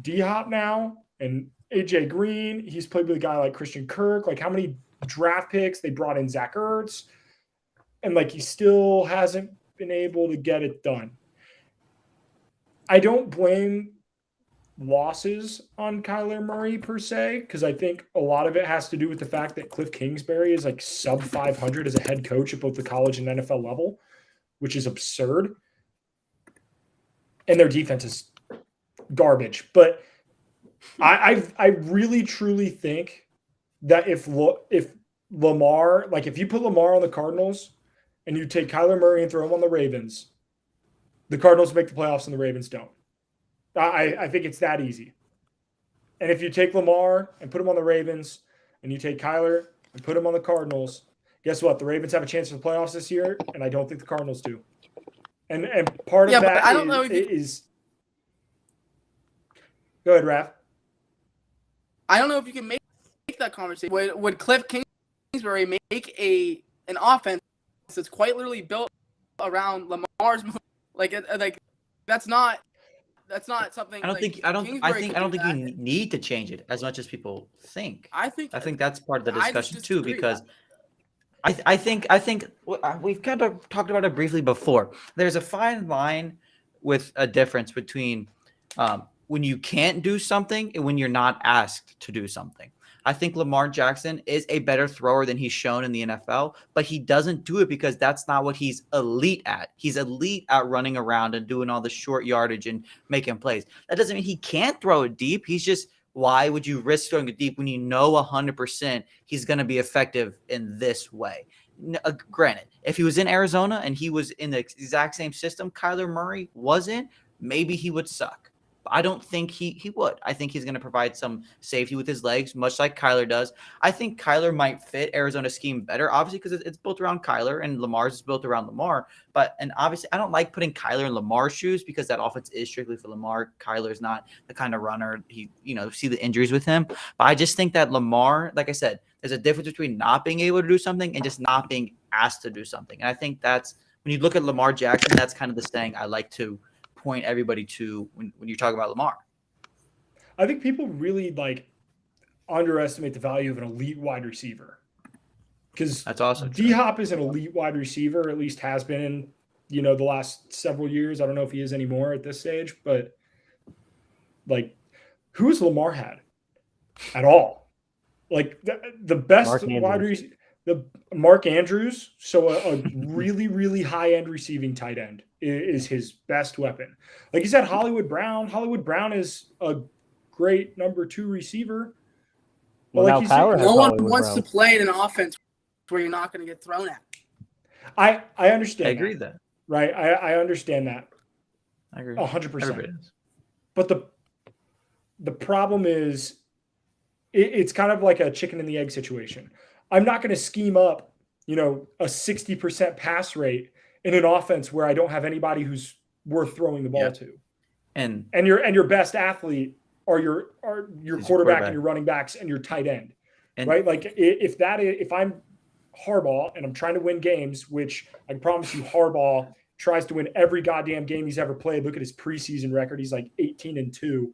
S5: D-Hop now and AJ Green. He's played with a guy like Christian Kirk. Like, how many draft picks? They brought in Zach Ertz. And, like, he still hasn't been able to get it done. I don't blame losses on Kyler Murray per se, because I think a lot of it has to do with the fact that Cliff Kingsbury is like sub 500 as a head coach at both the college and NFL level, which is absurd. And their defense is garbage. But I really truly think that if Lamar, like if you put Lamar on the Cardinals and you take Kyler Murray and throw him on the Ravens, the Cardinals make the playoffs and the Ravens don't. I think it's that easy. And if you take Lamar and put him on the Ravens and you take Kyler and put him on the Cardinals, guess what? The Ravens have a chance for the playoffs this year, and I don't think the Cardinals do. And part of that
S6: I don't know if
S5: is – go ahead, Raph.
S6: I don't know if you can make that conversation. Would Cliff Kingsbury make an offense that's quite literally built around Lamar's – like that's not something.
S3: I don't think you need to change it as much as people think. I think that's part of the discussion too, because I think we've kind of talked about it briefly before. There's a fine line with a difference between when you can't do something and when you're not asked to do something. I think Lamar Jackson is a better thrower than he's shown in the NFL, but he doesn't do it because that's not what he's elite at. He's elite at running around and doing all the short yardage and making plays. That doesn't mean he can't throw it deep. He's just, why would you risk throwing it deep when you know 100% he's going to be effective in this way? Granted, if he was in Arizona and he was in the exact same system Kyler Murray was in, maybe he would suck. I don't think he would. I think he's going to provide some safety with his legs, much like Kyler does. I think Kyler might fit Arizona's scheme better, obviously, because it's built around Kyler and Lamar's is built around Lamar. And obviously, I don't like putting Kyler in Lamar's shoes because that offense is strictly for Lamar. Kyler's not the kind of runner. He, see the injuries with him. But I just think that Lamar, like I said, there's a difference between not being able to do something and just not being asked to do something. And I think that's, when you look at Lamar Jackson, that's kind of the thing I like to point everybody to when you talk about Lamar.
S5: I think people really underestimate the value of an elite wide receiver, because
S3: that's awesome.
S5: D-Hop is an elite wide receiver, or at least has been in the last several years. I don't know if he is anymore at this stage, but who has Lamar had at all? The best wide receiver, Mark Andrews. So a really, really high end receiving tight end is his best weapon. Like you said, Hollywood Brown. Hollywood Brown is a great number 2 receiver.
S4: Well, now
S6: no one wants to play in an offense where you're not going to get thrown at.
S5: I understand.
S3: I agree with that.
S5: Right. I understand that.
S3: I agree.
S5: 100%. But the problem is it's kind of like a chicken and the egg situation. I'm not going to scheme up, a 60% pass rate in an offense where I don't have anybody who's worth throwing the ball to. And your best athlete are your quarterback and your running backs and your tight end. Right? If I'm Harbaugh and I'm trying to win games, which I can promise you Harbaugh tries to win every goddamn game he's ever played. Look at his preseason record. He's like 18-2.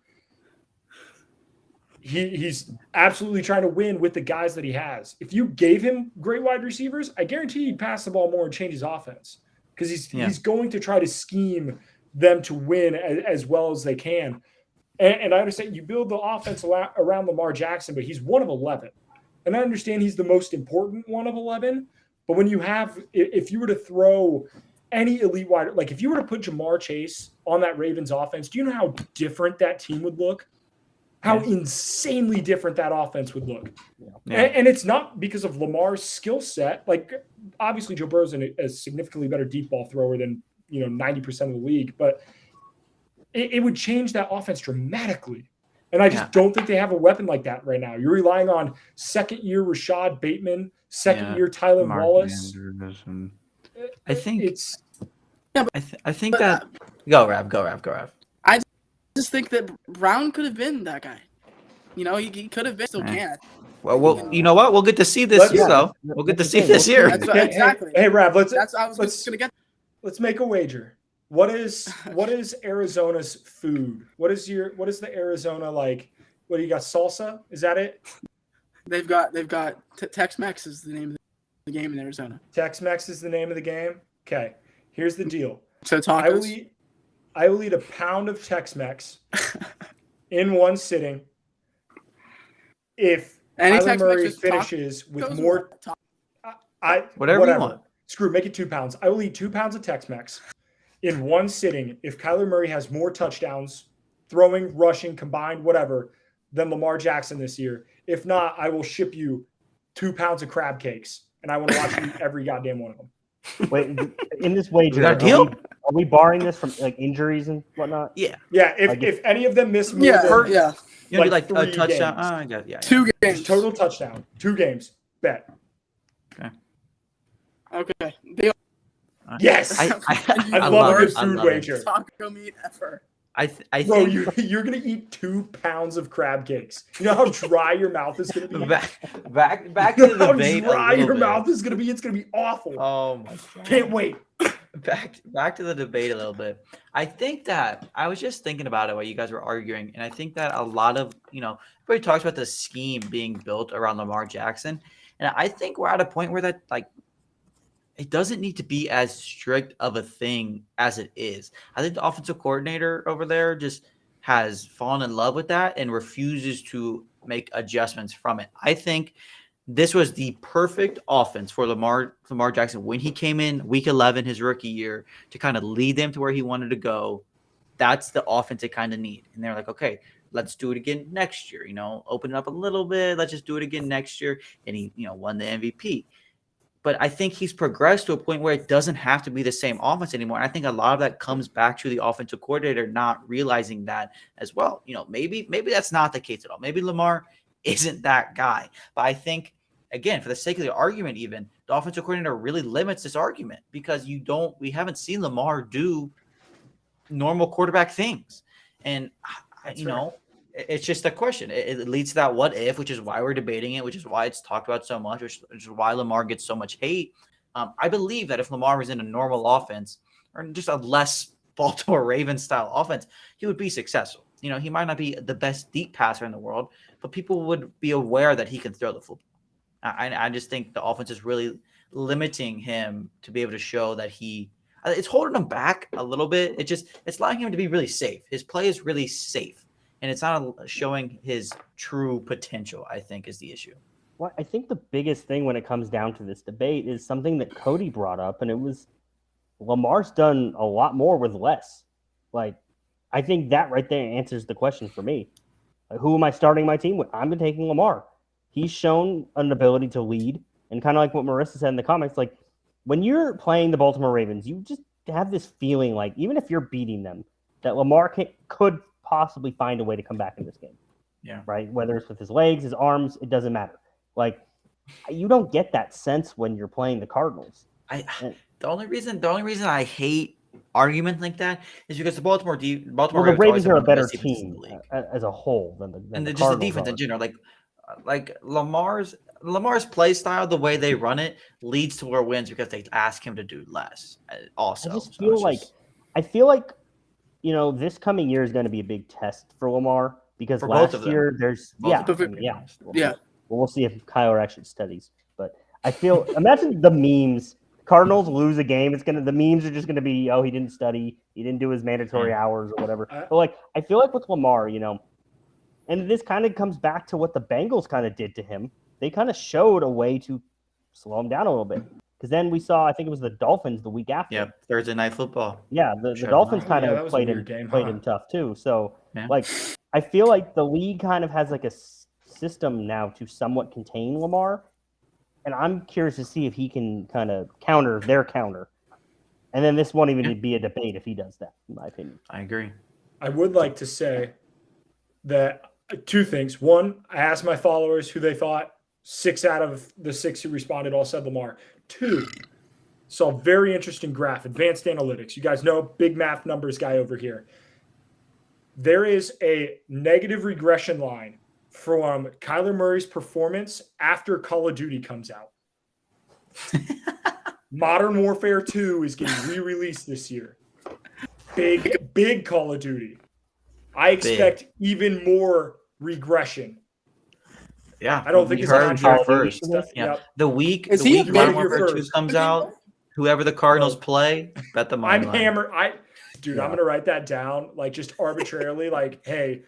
S5: He's absolutely trying to win with the guys that he has. If you gave him great wide receivers, I guarantee he'd pass the ball more and change his offense, because he's going to try to scheme them to win as well as they can. And I understand you build the offense around Lamar Jackson, but he's one of 11. And I understand he's the most important one of 11. But when you have, if you were to throw any elite wide, if you were to put Jamar Chase on that Ravens offense, do you know how different that team would look? how insanely different that offense would look.
S3: Yeah.
S5: And it's not because of Lamar's skill set. Like, obviously, Joe Burrow's a significantly better deep ball thrower than 90% of the league, but it would change that offense dramatically. And I just don't think they have a weapon like that right now. You're relying on second-year Rashad Bateman, second-year Tyler Wallace.
S3: I think
S5: it's.
S3: I think that go Rav.
S6: I just think that Brown could have been that guy. He could have been, still can.
S3: Well, you know what? We'll get to see this year, though. We'll get to see this year.
S6: That's what, exactly.
S5: Hey, Rav,
S6: I was just gonna get.
S5: Let's make a wager. What is Arizona's food? What is the Arizona like? What do you got? Salsa? Is that it?
S6: They've got Tex-Mex is the name of the game in Arizona.
S5: Tex-Mex is the name of the game. Okay, here's the deal.
S6: So tacos.
S5: I will eat a pound of Tex-Mex in one sitting if Kyler Murray finishes with more.
S3: Whatever you want.
S5: Screw, make it 2 pounds. I will eat 2 pounds of Tex-Mex in one sitting if Kyler Murray has more touchdowns, throwing, rushing, combined, whatever, than Lamar Jackson this year. If not, I will ship you 2 pounds of crab cakes, and I want to watch you eat every goddamn one of them.
S4: Wait, in this wager, are we barring this from like injuries and whatnot?
S3: Yeah.
S5: Yeah, if any of them miss more than
S3: like a touchdown.
S5: Games.
S6: 2 games.
S5: Total touchdown. 2 games. Bet.
S6: Okay.
S5: Yes. I love a good food wager.
S6: Taco meat ever.
S3: I
S5: Bro,
S3: think
S5: you're gonna eat 2 pounds of crab cakes. You know how dry your mouth is gonna be.
S3: back to the
S5: how
S3: debate.
S5: Dry your mouth is gonna be. It's gonna be awful.
S3: Oh my god!
S5: Can't wait.
S3: Back to the debate a little bit. I think that I was just thinking about it while you guys were arguing, and I think that a lot of everybody talks about the scheme being built around Lamar Jackson, and I think we're at a point where that it doesn't need to be as strict of a thing as it is. I think the offensive coordinator over there just has fallen in love with that and refuses to make adjustments from it. I think this was the perfect offense for Lamar Jackson when he came in week 11, his rookie year, to kind of lead them to where he wanted to go. That's the offense they kind of need. And they're like, okay, let's do it again next year. Open it up a little bit. Let's just do it again next year. And he, won the MVP. But I think he's progressed to a point where it doesn't have to be the same offense anymore. And I think a lot of that comes back to the offensive coordinator not realizing that as well. Maybe that's not the case at all. Maybe Lamar isn't that guy. But I think, again, for the sake of the argument, even the offensive coordinator really limits this argument because we haven't seen Lamar do normal quarterback things. And, it's just a question. It leads to that what if, which is why we're debating it, which is why it's talked about so much, which is why Lamar gets so much hate. I believe that if Lamar was in a normal offense or just a less Baltimore Ravens style offense, he would be successful. He might not be the best deep passer in the world, but people would be aware that he can throw the football. I just think the offense is really limiting him to be able to show that it's holding him back a little bit. It's allowing him to be really safe. His play is really safe. And it's not showing his true potential, I think, is the issue.
S4: Well, I think the biggest thing when it comes down to this debate is something that Cody brought up, and it was Lamar's done a lot more with less. I think that right there answers the question for me. Who am I starting my team with? I'm taking Lamar. He's shown an ability to lead, and kind of like what Marissa said in the comments, when you're playing the Baltimore Ravens, you just have this feeling even if you're beating them, that Lamar could possibly find a way to come back in this game.
S3: Yeah.
S4: Right. Whether it's with his legs, his arms, it doesn't matter. You don't get that sense when you're playing the Cardinals.
S3: The only reason I hate arguments like that is because the Baltimore
S4: the Ravens are a better team as a whole than the
S3: just
S4: Cardinals
S3: the defense in general. Lamar's play style, the way they run it, leads to where wins because they ask him to do less. Also,
S4: I feel like this coming year is going to be a big test for Lamar because last year there's Well, we'll see if Kyler actually studies. But I feel imagine the memes. Cardinals lose a game. The memes are just going to be, oh, he didn't study, he didn't do his mandatory hours or whatever. But I feel like with Lamar, and this kind of comes back to what the Bengals kind of did to him. They kind of showed a way to slow him down a little bit. Because then we saw, I think it was the Dolphins the week after.
S3: Yeah, Thursday Night Football.
S4: Yeah, the Dolphins kind of played him tough too. So, I feel like the league kind of has like a system now to somewhat contain Lamar, and I'm curious to see if he can kind of counter their counter. And then this won't even be a debate if he does that, in my opinion.
S3: I agree.
S5: I would like to say that two things. One, I asked my followers who they thought. 6 out of the 6 who responded all said Lamar. 2, saw a very interesting graph, advanced analytics. You guys know, big math numbers guy over here. There is a negative regression line from Kyler Murray's performance after Call of Duty comes out. Modern Warfare 2 is getting re-released this year. Big Call of Duty. I expect even more regression.
S3: Yeah,
S5: I don't think it's
S3: heard here first.
S5: Yeah.
S3: Yep. The week
S6: he
S3: Modern Warfare 2 comes out, whoever the Cardinals play, bet the money.
S5: I'm
S3: line.
S5: hammered. I'm gonna write that down, like just arbitrarily. Like, hey,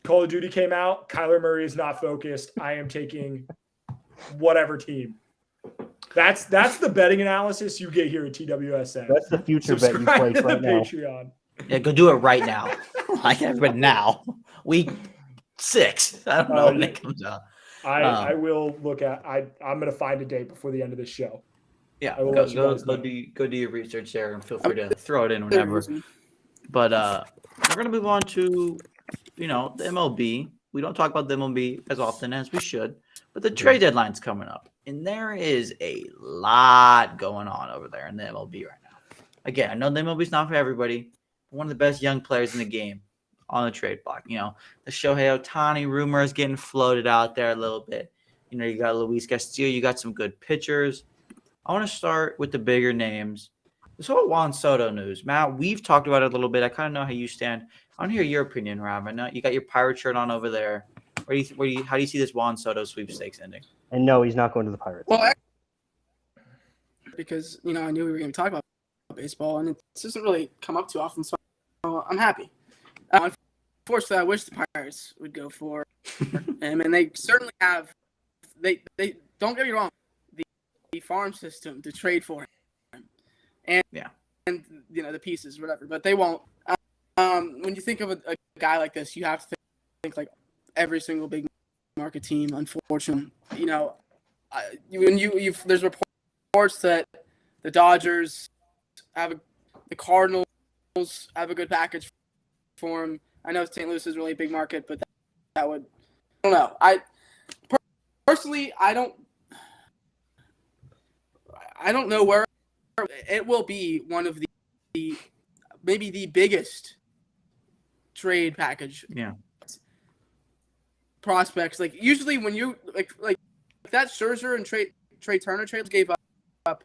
S5: Call of Duty came out. Kyler Murray is not focused. I am taking whatever team. That's the betting analysis you get here at TWSN.
S4: That's the future bet you place
S5: to the
S4: right now.
S5: Patreon.
S3: Yeah, go do it right now. Like everybody now. Week 6. I don't know when it comes out.
S5: I will look at. I'm gonna find a date before the end of the show.
S3: Yeah,
S5: I will
S3: go
S5: let you guys know.
S3: do your research there and feel free to throw it in whenever. But we're gonna move on to the MLB. We don't talk about the MLB as often as we should, but the trade deadline's coming up, and there is a lot going on over there in the MLB right now. Again, I know the MLB's not for everybody. One of the best young players in the game on the trade block. The Shohei Ohtani rumor is getting floated out there a little bit. You got Luis Castillo. You got some good pitchers. I want to start with the bigger names. This whole Juan Soto news. Matt, we've talked about it a little bit. I kind of know how you stand. I want to hear your opinion, Rob. I know you got your Pirate shirt on over there. How do you see this Juan Soto sweepstakes ending?
S4: And no, he's not going to the Pirates.
S6: Well, because I knew we were going to talk about baseball, and it doesn't really come up too often, so I'm happy. Unfortunately, I wish the Pirates would go for him, and they certainly have. They don't get me wrong, the farm system to trade for him, and the pieces, whatever, but they won't. When you think of a guy like this, you have to think like every single big market team. Unfortunately, there's reports that the Dodgers the Cardinals have a good package for him. I know St. Louis is really a big market, but that would, I don't know. Personally, I don't know where it will be. One of the maybe the biggest trade package prospects. Like usually when you like that Scherzer and Trey Turner trades gave up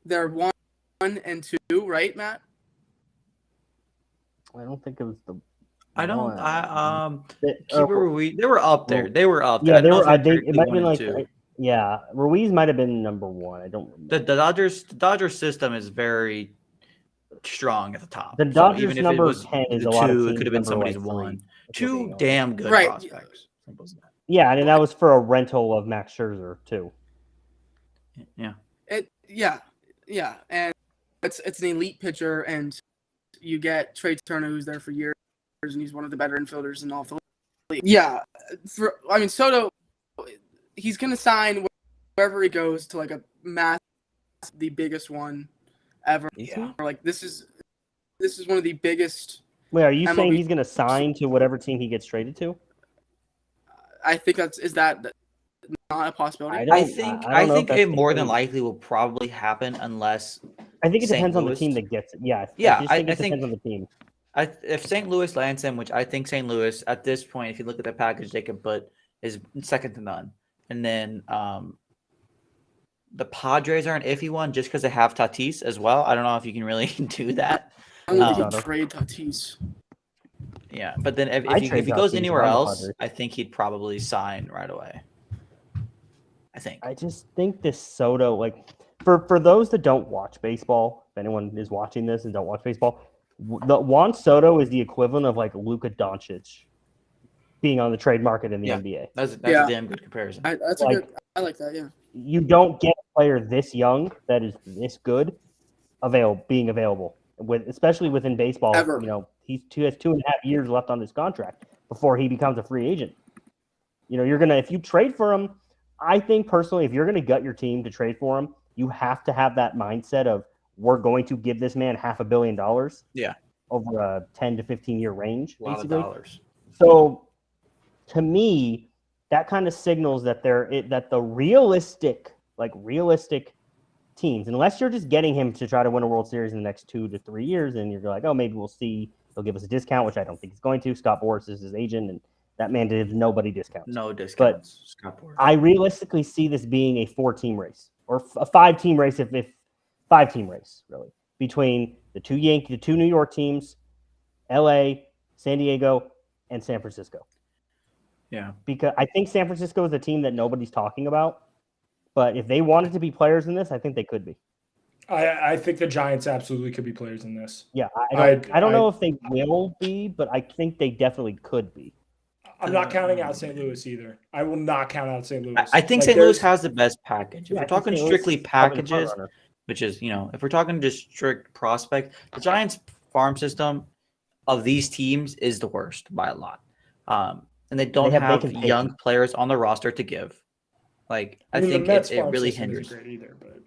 S6: their 1 and 2, right, Matt?
S4: I don't think it was the.
S3: I don't.
S4: one.
S3: They were up there. They were up there.
S4: Yeah, they were. I think it might have been like. Yeah, Ruiz might have been number 1. I don't remember.
S3: The Dodgers system is very strong at the top.
S4: The Dodgers
S3: even if
S4: number
S3: it was
S4: 10 is
S3: the
S4: a lot of
S3: 2, it
S4: teams
S3: could have been
S4: number,
S3: somebody's
S4: like,
S3: 1.
S4: 3.
S3: 2 damn good
S6: Right.
S3: prospects.
S4: Yeah, and that was for a rental of Max Scherzer too.
S3: Yeah.
S6: And it's an elite pitcher, and you get Trey Turner, who's there for years, and he's one of the better infielders in all of the league. Yeah, Soto, he's gonna sign wherever he goes to like a mass, the biggest one ever.
S4: Yeah.
S6: Like this is one of the biggest.
S4: Wait, are you
S6: MLB
S4: saying he's going to sign to whatever team he gets traded to?
S6: I think is that not a possibility?
S3: I think it more than likely will probably happen unless.
S4: I think it depends on the team that gets it. Yeah.
S3: I think
S4: depends on the team.
S3: If St. Louis lands him, which I think St. Louis at this point, if you look at the package, they can put is second to none. And then the Padres are an iffy one just because they have Tatis as well. I don't know if you can really do that.
S6: I'm going to trade Tatis.
S3: Yeah, but then if he goes anywhere else, I think he'd probably sign right away. I think.
S4: I just think this Soto, like, for those that don't watch baseball, if anyone is watching this and don't watch baseball, the Juan Soto is the equivalent of like Luka Doncic being on the trade market in the NBA.
S3: That's a damn good comparison.
S6: I like that. Yeah.
S4: You don't get a player this young that is this good being available, especially within baseball.
S6: Ever.
S4: He has 2.5 years left on his contract. before he becomes a free agent. You know, if you trade for him, I think personally, if you're going to gut your team to trade for him, you have to have that mindset of we're going to give this man $500 million.
S3: Yeah.
S4: Over a 10 to 15 year range.
S3: A lot
S4: basically.
S3: of dollars.
S4: So to me, that kind of signals that that the realistic teams, unless you're just getting him to try to win a World Series in the next 2 to 3 years, and you're like, oh, maybe we'll see. He'll give us a discount, which I don't think he's going to. Scott Boras is his agent, and that man gives nobody discounts.
S3: No discounts.
S4: But
S3: Scott Boras.
S4: I realistically see this being a 4-team race or a 5-team race, if 5-team race, really, between the two New York teams, LA, San Diego, and San Francisco.
S3: Yeah.
S4: Because I think San Francisco is a team that nobody's talking about. But if they wanted to be players in this, I think they could be.
S5: I think the Giants absolutely could be players in this.
S4: Yeah, I don't know if they will be, but I think they definitely could be.
S5: I'm not counting out St. Louis either. I will not count out St. Louis.
S3: I think St. Louis has the best package. If we're talking strictly packages, which is, if we're talking just strict prospect, the Giants farm system of these teams is the worst by a lot. And they don't have young players on the roster to give. Like, I think it really hinders.
S5: Either, but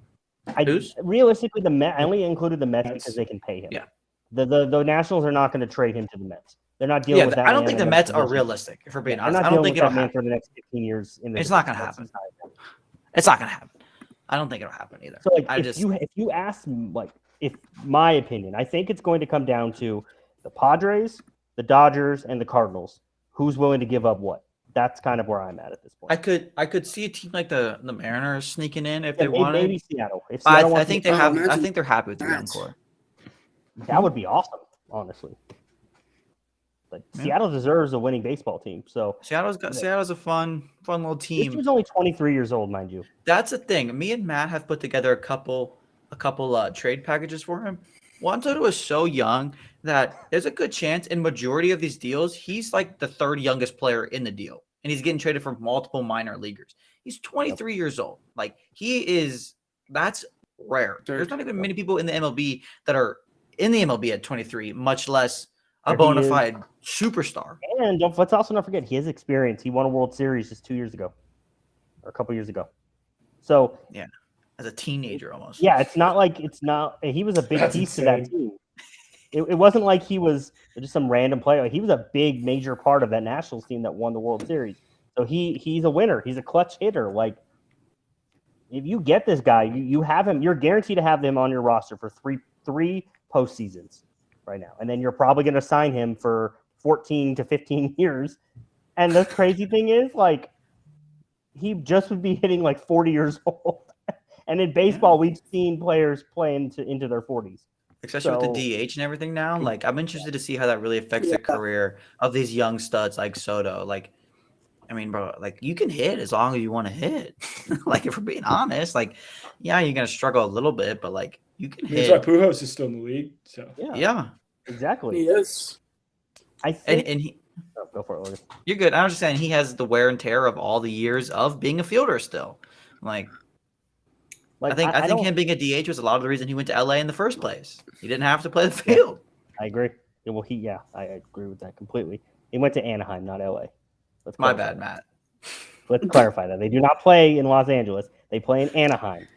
S4: realistically, the Mets, I only included the Mets because they can pay him.
S3: Yeah.
S4: The Nationals are not going to trade him to the Mets. They're not dealing with that.
S3: I don't think the Mets are realistic, if we're being honest. I don't think it'll happen
S4: for the next 15 years.
S3: It's not going to happen. It's not going to happen. I don't think it'll happen either.
S4: So, if you ask, if my opinion, I think it's going to come down to the Padres, the Dodgers, and the Cardinals. Who's willing to give up what? That's kind of where I'm at this point.
S3: I could see a team like the Mariners sneaking in if they wanted.
S4: Maybe Seattle. If Seattle
S3: I think they have. I think they're happy with the young core.
S4: That would be awesome, honestly. But Seattle deserves a winning baseball team. So
S3: Seattle's a fun little team.
S4: This was only 23 years old, mind you.
S3: That's the thing. Me and Matt have put together a couple trade packages for him. Juan Soto is so young that there's a good chance in majority of these deals, he's like the third youngest player in the deal. And he's getting traded from multiple minor leaguers. He's 23 years old. Like, that's rare. There's not even many people in the MLB that are in the MLB at 23, much less a bona fide superstar.
S4: And let's also not forget his experience. He won a World Series just 2 years ago or a couple years ago. So,
S3: yeah. As a teenager almost.
S4: Yeah, he was a big piece to that team. It wasn't like he was just some random player. Like, he was a big major part of that Nationals team that won the World Series. So he's a winner. He's a clutch hitter. Like, if you get this guy, you have him. You're guaranteed to have him on your roster for three postseasons right now. And then you're probably going to sign him for 14 to 15 years. And the crazy thing is, like, he just would be hitting like 40 years old. And in baseball, we've seen players play into their 40s.
S3: Especially with the DH and everything now. Like, I'm interested to see how that really affects the career of these young studs like Soto. Like, I mean, bro, like, you can hit as long as you want to hit. Like, if we're being honest, like, yeah, you're going to struggle a little bit, but, like, you can hit.
S5: That's why Pujols is still in the league. So
S3: Yeah.
S4: Exactly.
S6: He is.
S4: I think.
S3: And he.
S4: Oh, go for it, Logan.
S3: You're good. I was just saying he has the wear and tear of all the years of being a fielder still. Like I think him being a DH was a lot of the reason he went to LA in the first place. He didn't have to play the field.
S4: I agree. Well, I agree with that completely. He went to Anaheim, not LA.
S3: My bad, Matt.
S4: Let's clarify that. They do not play in Los Angeles. They play in Anaheim.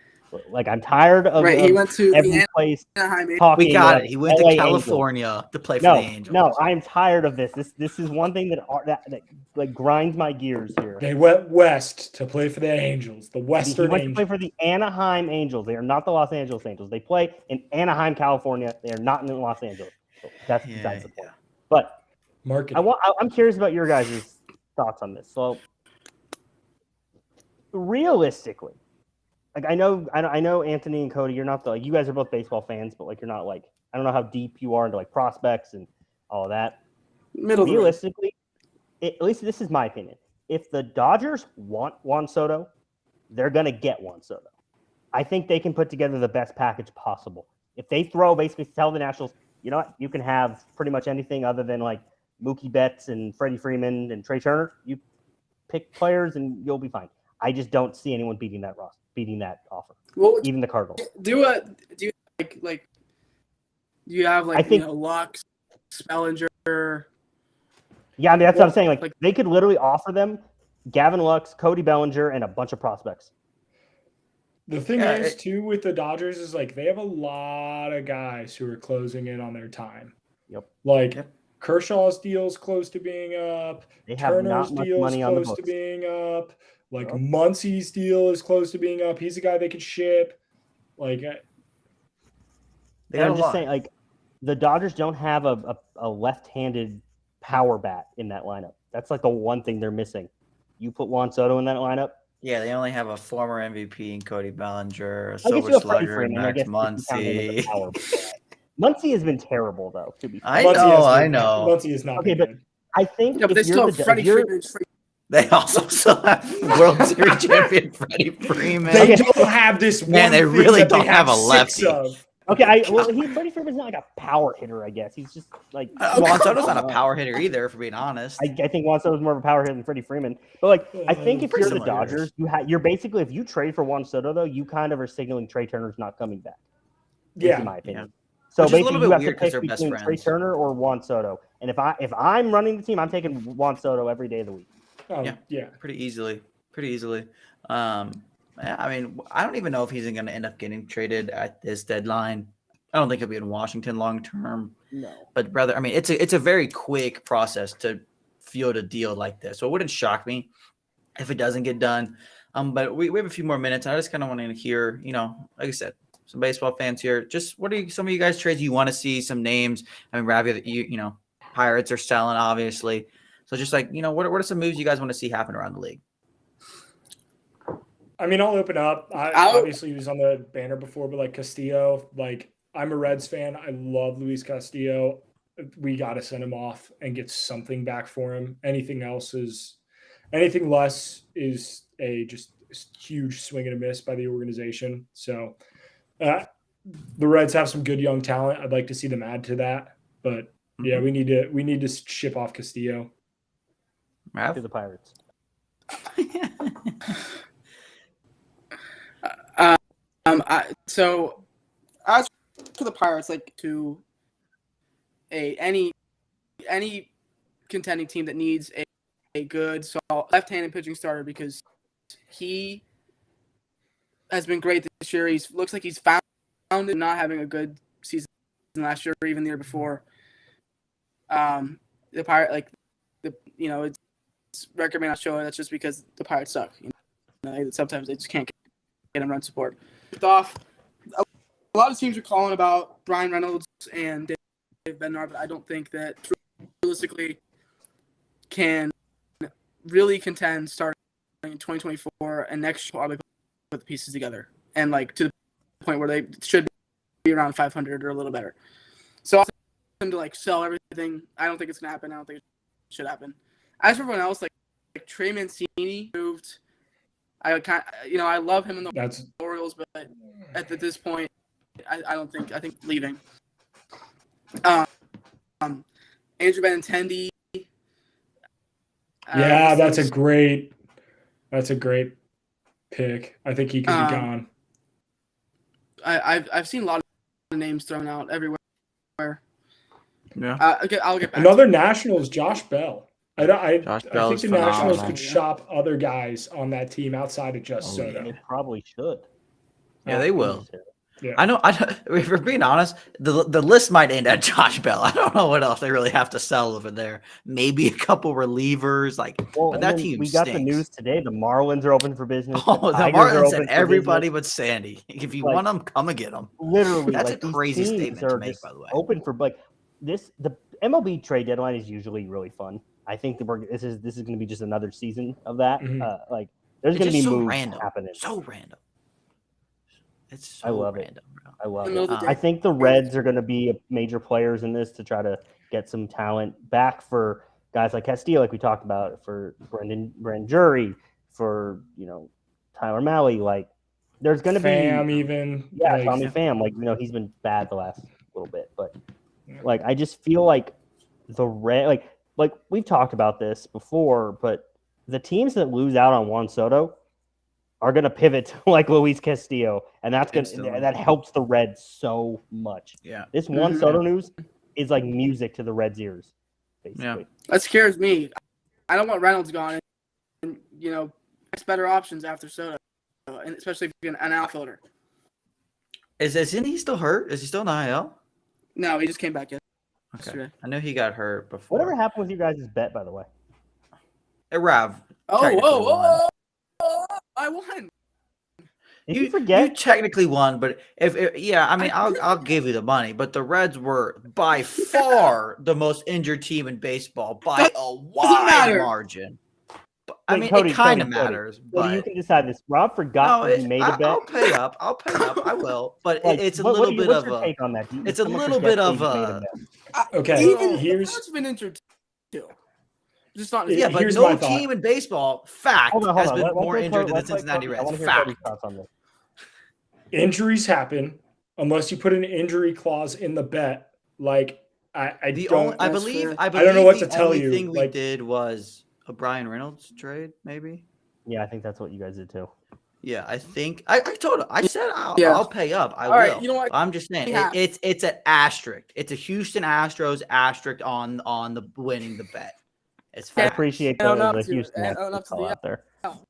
S4: Like, I'm tired of
S6: he went to
S4: every place
S6: Anaheim.
S4: talking.
S3: We got
S4: like
S3: it. He went
S4: LA
S3: to California
S4: Angels.
S3: to play for the Angels.
S4: No, I'm tired of this. This is one thing that like grinds my gears here.
S5: They went west to play for the Angels, the Western
S4: He went
S5: Angels.
S4: to play for the Anaheim Angels. They are not the Los Angeles Angels. They play in Anaheim, California. They are not in Los Angeles. So that's besides the point. But
S5: Marketing.
S4: I'm curious about your guys' thoughts on this. So realistically, like, I know Anthony and Cody, you're not you guys are both baseball fans, but, like, you're not, like, I don't know how deep you are into, like, prospects and all of that. Realistically, at least this is my opinion. If the Dodgers want Juan Soto, they're going to get Juan Soto. I think they can put together the best package possible. If they basically tell the Nationals, you know what, you can have pretty much anything other than, like, Mookie Betts and Freddie Freeman and Trey Turner. You pick players and you'll be fine. I just don't see anyone beating that offer.
S6: Well,
S4: even the Cardinals.
S6: Do you have
S4: I think
S6: Lux, Spellinger?
S4: Yeah, I mean, that's what I'm saying.
S6: Like-
S4: They could literally offer them Gavin Lux, Cody Bellinger, and a bunch of prospects.
S5: The thing is, too, with the Dodgers is like they have a lot of guys who are closing in on their time.
S4: Yep.
S5: Like Kershaw's deal is close to being up.
S4: They have
S5: Turner's
S4: not much
S5: deal is
S4: money on the
S5: close to
S4: books.
S5: being up. Like
S4: Yep.
S5: Muncie's deal is close to being up. He's a guy they could ship. Like,
S3: They
S4: And
S3: got
S4: I'm
S3: a
S4: just
S3: lot.
S4: saying, like, the Dodgers don't have a left-handed power bat in that lineup. That's like the one thing they're missing. You put Juan Soto in that lineup.
S3: Yeah, they only have a former MVP in Cody Bellinger, a
S4: I guess
S3: silver
S4: you have Freddie
S3: slugger,
S4: Freeman. I
S3: Max
S4: guess you can count him as a
S3: Muncy.
S4: power bat. Muncy has been terrible, though. To be fair.
S3: I
S5: Muncie has
S3: know, I
S5: been-
S3: know.
S5: Muncie is not
S4: Okay,
S5: been
S4: but
S5: good.
S4: I think
S6: Yeah, but they
S4: if
S6: still
S4: you're
S6: have
S4: the
S6: Freddie
S4: you're-
S6: Freeman.
S3: They also still have World Series champion Freddie Freeman.
S5: They don't have this
S3: Man,
S5: one
S3: they
S5: thing
S3: really
S5: that they
S3: don't have a
S5: six
S3: lefty.
S5: of.
S4: okay, Freddie Freeman's not like a power hitter. I guess he's just like
S3: Juan Soto's not a power hitter either, for being honest.
S4: I think Juan Soto's more of a power hitter than Freddie Freeman. But like, I think if
S3: Pretty
S4: you're the
S3: similar
S4: Dodgers, you're basically, if you trade for Juan Soto, though, you kind of are signaling Trey Turner's not coming back. At least in my opinion. So
S3: Which is a
S4: basically,
S3: little
S4: you
S3: bit
S4: have
S3: weird
S4: to
S3: 'cause
S4: pick
S3: they're best
S4: between Trey
S3: friends.
S4: Turner or Juan Soto. And if I'm running the team, I'm taking Juan Soto every day of the week.
S5: Oh,
S3: Yeah.
S5: yeah.
S3: Pretty easily. I mean, I don't even know if he's going to end up getting traded at this deadline. I don't think he'll be in Washington long term.
S4: No.
S3: But rather, I mean, it's a very quick process to field a deal like this. So it wouldn't shock me if it doesn't get done. But we have a few more minutes. I just kind of want to hear, like I said, some baseball fans here. Just what are some of you guys trades you want to see? Some names. I mean, Ravi, that Pirates are selling, obviously. So just like, what are some moves you guys want to see happen around the league?
S5: I mean, I'll open up. Obviously, he was on the banner before, but like Castillo, like I'm a Reds fan. I love Luis Castillo. We got to send him off and get something back for him. Anything less is a just huge swing and a miss by the organization. So the Reds have some good young talent. I'd like to see them add to that. But yeah, we need to ship off Castillo.
S3: Rav?
S4: To the Pirates.
S6: So as for the Pirates, like to any contending team that needs a good left-handed pitching starter, because he has been great this year. Looks like he's found in not having a good season last year or even the year before. The Pirate it's record may not show it. That's just because the Pirates suck. Sometimes they just can't get him run support. Off, a lot of teams are calling about Brian Reynolds and Dave Bednar, but I don't think that realistically can really contend starting in 2024 and next year. Probably put the pieces together and like to the point where they should be around 500 or a little better. So I'll them to like sell everything. I don't think it's gonna happen. I don't think it should happen. As for everyone else, like Trey Mancini moved. I love him in the Orioles, but at this point, I think leaving. Andrew Benintendi.
S5: Yeah, that's a great pick. I think he could be gone.
S6: I've seen a lot of names thrown out everywhere.
S3: Yeah.
S6: Okay, I'll get back.
S5: Another National is Josh Bell. I think
S3: Bell's
S5: the Nationals
S3: phenomenal.
S5: could shop other guys on that team outside of just Soto.
S4: They probably should.
S3: Yeah, they will.
S5: Yeah.
S3: I know. If we're being honest, the list might end at Josh Bell. I don't know what else they really have to sell over there. Maybe a couple relievers, but that team
S4: we got
S3: stinks.
S4: the news today. The Marlins are open for business.
S3: Oh, the
S4: Tigers are
S3: Marlins
S4: open
S3: and
S4: for
S3: everybody
S4: business.
S3: but Sandy. If you want them, come and get them.
S4: Literally,
S3: That's a
S4: these
S3: crazy
S4: teams
S3: statement to
S4: are
S3: make,
S4: just
S3: by the way.
S4: Open for the MLB trade deadline is usually really fun. I think that this is going to be just another season of that.
S5: Mhm.
S4: There's going to be
S3: so
S4: moves
S3: random.
S4: happening.
S3: So random. It's so
S4: I love it.
S3: random, bro.
S4: I love
S6: In the middle
S4: it.
S6: of the
S4: I
S6: day.
S4: think the Reds are going to be major players in this to try to get some talent back for guys like Castillo, like we talked about, for Brendan Jury, for Tyler Mahle. Like there's going to
S5: Fam
S4: be
S5: even.
S4: Tommy Pham. Like he's been bad the last little bit, but like I just feel like the Red like we've talked about this before, but the teams that lose out on Juan Soto are going to pivot to like Luis Castillo, and that helps the Reds so much.
S3: Yeah.
S4: This Juan Soto news is like music to the Reds' ears. basically.
S3: Yeah.
S6: That scares me. I don't want Reynolds gone, and there's better options after Soto, and especially if you're an outfielder.
S3: Isn't he still hurt? Is he still in the IL?
S6: No, he just came back
S3: Okay.
S6: yesterday.
S3: I know he got hurt before.
S4: Whatever happened with you guys' bet, by the way?
S3: Rav.
S6: Oh,
S3: technically won.
S6: whoa! I won.
S4: Did you forget?
S3: You technically won, but I'll give you the money. But the Reds were by far the most injured team in baseball by a wide
S6: matter.
S3: margin.
S4: Wait, Cody,
S3: it kind of
S4: Cody.
S3: matters.
S4: Well,
S3: But
S4: you can decide this. Rob forgot that he made a bet.
S3: I'll pay up. I will. But
S4: Like,
S3: it's a
S4: what's
S3: little bit
S4: your
S3: of a.
S4: take on that? Do you
S3: It's a
S4: someone
S3: little
S4: forget
S3: bit of
S4: that he made
S3: a.
S4: bet?
S5: Okay,
S6: Even
S5: here's
S6: has been injured too. Just not.
S3: Yeah, but
S5: here's
S3: no
S5: my thought.
S3: team in baseball, fact,
S4: Hold on.
S3: has been
S4: Let's
S3: more
S4: let
S3: injured than the
S4: let's let
S3: Cincinnati
S4: Cody- I
S3: Reds.
S4: want to hear Cody's
S3: Fact.
S4: thoughts on this.
S5: injuries happen unless you put an injury clause in the bet. Like I
S3: I
S5: don't.
S3: believe
S5: don't know what to
S3: the
S5: tell
S3: only
S5: you,
S3: thing we
S5: like-
S3: did was a Brian Reynolds trade, maybe.
S4: Yeah, I think that's what you guys did too.
S3: Yeah, I think I told him. I said I'll
S6: Yeah.
S3: pay up. I
S6: All
S3: will.
S6: right, you know what?
S3: I'm just saying
S6: Yeah.
S3: it's an asterisk. It's a Houston Astros asterisk on the winning the bet. It's
S4: I
S3: fact.
S4: appreciate
S6: I don't
S4: the
S6: know to-
S4: Houston
S6: I don't know
S4: Astros
S6: to
S4: call
S6: the-
S4: out there.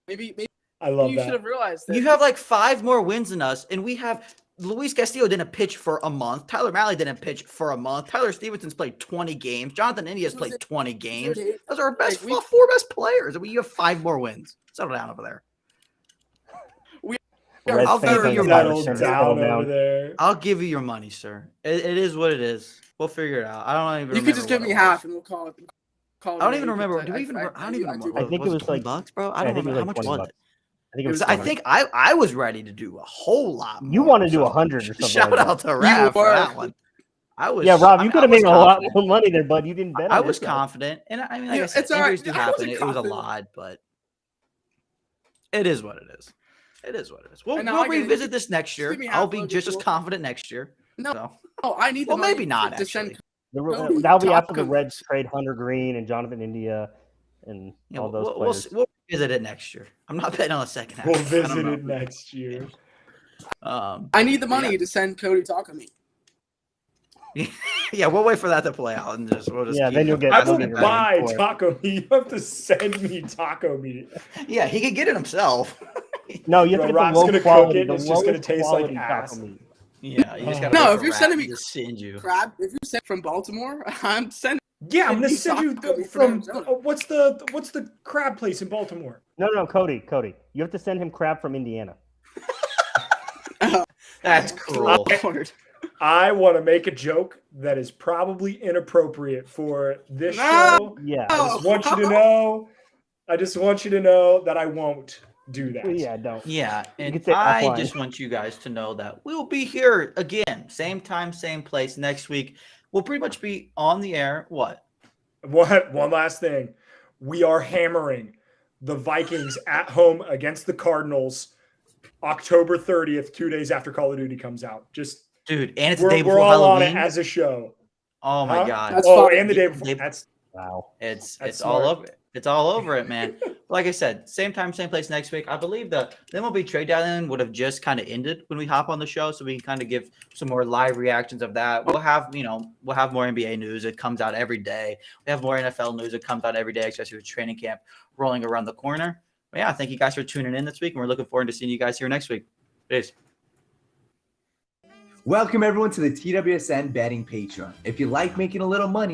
S6: Maybe
S5: I love
S6: you
S5: that.
S6: should have realized that.
S3: You have like 5 more wins than us, and we have Luis Castillo didn't pitch for a month. Tyler Malley didn't pitch for a month. Tyler Stevenson's played 20 games. Jonathan India's played 20 games. Those are our best
S6: Like,
S3: 4 best players. You have 5 more wins. Settle down over there.
S4: Reds
S3: I'll
S4: fans
S3: give you
S4: on
S3: your
S4: the
S3: money,
S5: Settle
S3: sir.
S4: side
S5: down
S4: settle
S5: over there.
S3: I'll give you your money, sir. It is what it is. We'll figure it out. I don't even
S6: You
S3: remember.
S6: could just give
S3: what
S6: me
S3: it was.
S6: half, and we'll call it.
S3: I don't even remember. Do we even? I don't even remember.
S4: I think it was like
S3: $20, bro. I
S4: I
S3: don't
S4: think it
S3: remember
S4: was
S3: how
S4: like
S3: much
S4: 20
S3: was
S4: bucks.
S3: it.
S4: I think it
S3: It
S4: was.
S3: was. I
S4: 20.
S3: think I was ready to do a whole lot.
S4: You
S3: more,
S4: want to do
S3: so
S4: 100 or something.
S3: Shout
S4: like that.
S3: out to Rav for
S6: were.
S3: that one. I was.
S4: Yeah, Rob,
S3: I
S4: you
S3: mean,
S4: could
S3: I
S4: have
S3: was
S4: made a lot
S3: confident.
S4: more money there, bud. You didn't bet on
S3: I was
S4: yourself.
S3: confident, and I mean, like
S6: Yeah,
S3: I said,
S6: it's all right.
S3: injuries do
S6: I
S3: happen.
S6: wasn't
S3: It was a
S6: confident.
S3: lot, but it is what it is. It is what it is. We'll
S6: And now I get it.
S3: revisit this next year.
S6: Give me
S3: I'll
S6: half
S3: be
S6: of it,
S3: just as
S6: cool.
S3: confident next year.
S6: No.
S3: So.
S6: Oh, I need the
S3: Well,
S6: money
S3: maybe not,
S6: to send.
S3: actually.
S4: That'll be after the
S6: Tacos.
S4: Reds trade Hunter Green and Jonathan India and
S3: Yeah,
S4: all those
S3: we'll
S4: players.
S3: we'll visit it next year. I'm not betting on the second half.
S5: We'll
S3: I don't
S5: visit
S3: know.
S5: it next year.
S6: I need the money to send Cody Taco meat.
S3: Yeah, we'll wait for that to play out and we'll just
S4: Yeah,
S3: keep
S4: then you'll
S3: it.
S4: get-
S5: I
S4: That'll
S5: will
S4: be your
S5: buy
S4: money for it.
S5: taco meat. You have to send me taco meat.
S3: Yeah, he can get it himself.
S4: No, you have
S5: Bro,
S4: to get
S5: Rob's
S4: the low
S5: gonna cook
S4: quality.
S5: it,
S4: The
S5: it's just gonna
S4: lowest
S5: taste like
S4: quality
S5: ass.
S4: taco meat.
S3: Yeah, you just gotta
S6: No,
S3: wait
S6: if
S3: for
S6: you're
S3: Rat
S6: sending
S3: to
S6: me
S3: just send you.
S6: Crab, if you're sent from Baltimore, I'm sending.
S5: Yeah, I'm gonna
S6: You
S5: send you
S6: taco meat
S5: from
S6: from Arizona.
S5: what's the crab place in Baltimore?
S4: No, Cody. You have to send him crab from Indiana.
S3: That's cruel.
S5: I want to make a joke that is probably inappropriate for this
S6: No!
S5: show.
S4: Yeah.
S5: I just want you to know. I just want you to know that I won't do that.
S4: Yeah, don't.
S3: Yeah, and
S4: could say
S3: I
S4: offline.
S3: just want you guys to know that we'll be here again, same time, same place next week. We'll pretty much be on the air. What?
S5: One last thing. We are hammering the Vikings at home against the Cardinals October 30th, 2 days after Call of Duty comes out. Just
S3: Dude, and it's the day
S5: we're
S3: before
S5: all on
S3: Halloween.
S5: it as a show.
S3: Oh my
S5: Huh?
S3: god.
S6: That's
S5: Oh,
S6: fine.
S5: and the day before.
S3: They-
S5: That's
S4: Wow.
S3: It's
S5: That's
S3: all
S5: smart.
S3: over it. It's all over it, man. Like I said, same time, same place next week. I believe the MLB trade deadline would have just kind of ended when we hop on the show, so we can kind of give some more live reactions of that. We'll have more NBA news. It comes out every day. We have more NFL news. It comes out every day, especially with training camp rolling around the corner. But yeah, thank you guys for tuning in this week, and we're looking forward to seeing you guys here next week. Peace.
S1: Welcome everyone to the TWSN Betting Patreon. If you like making a little money,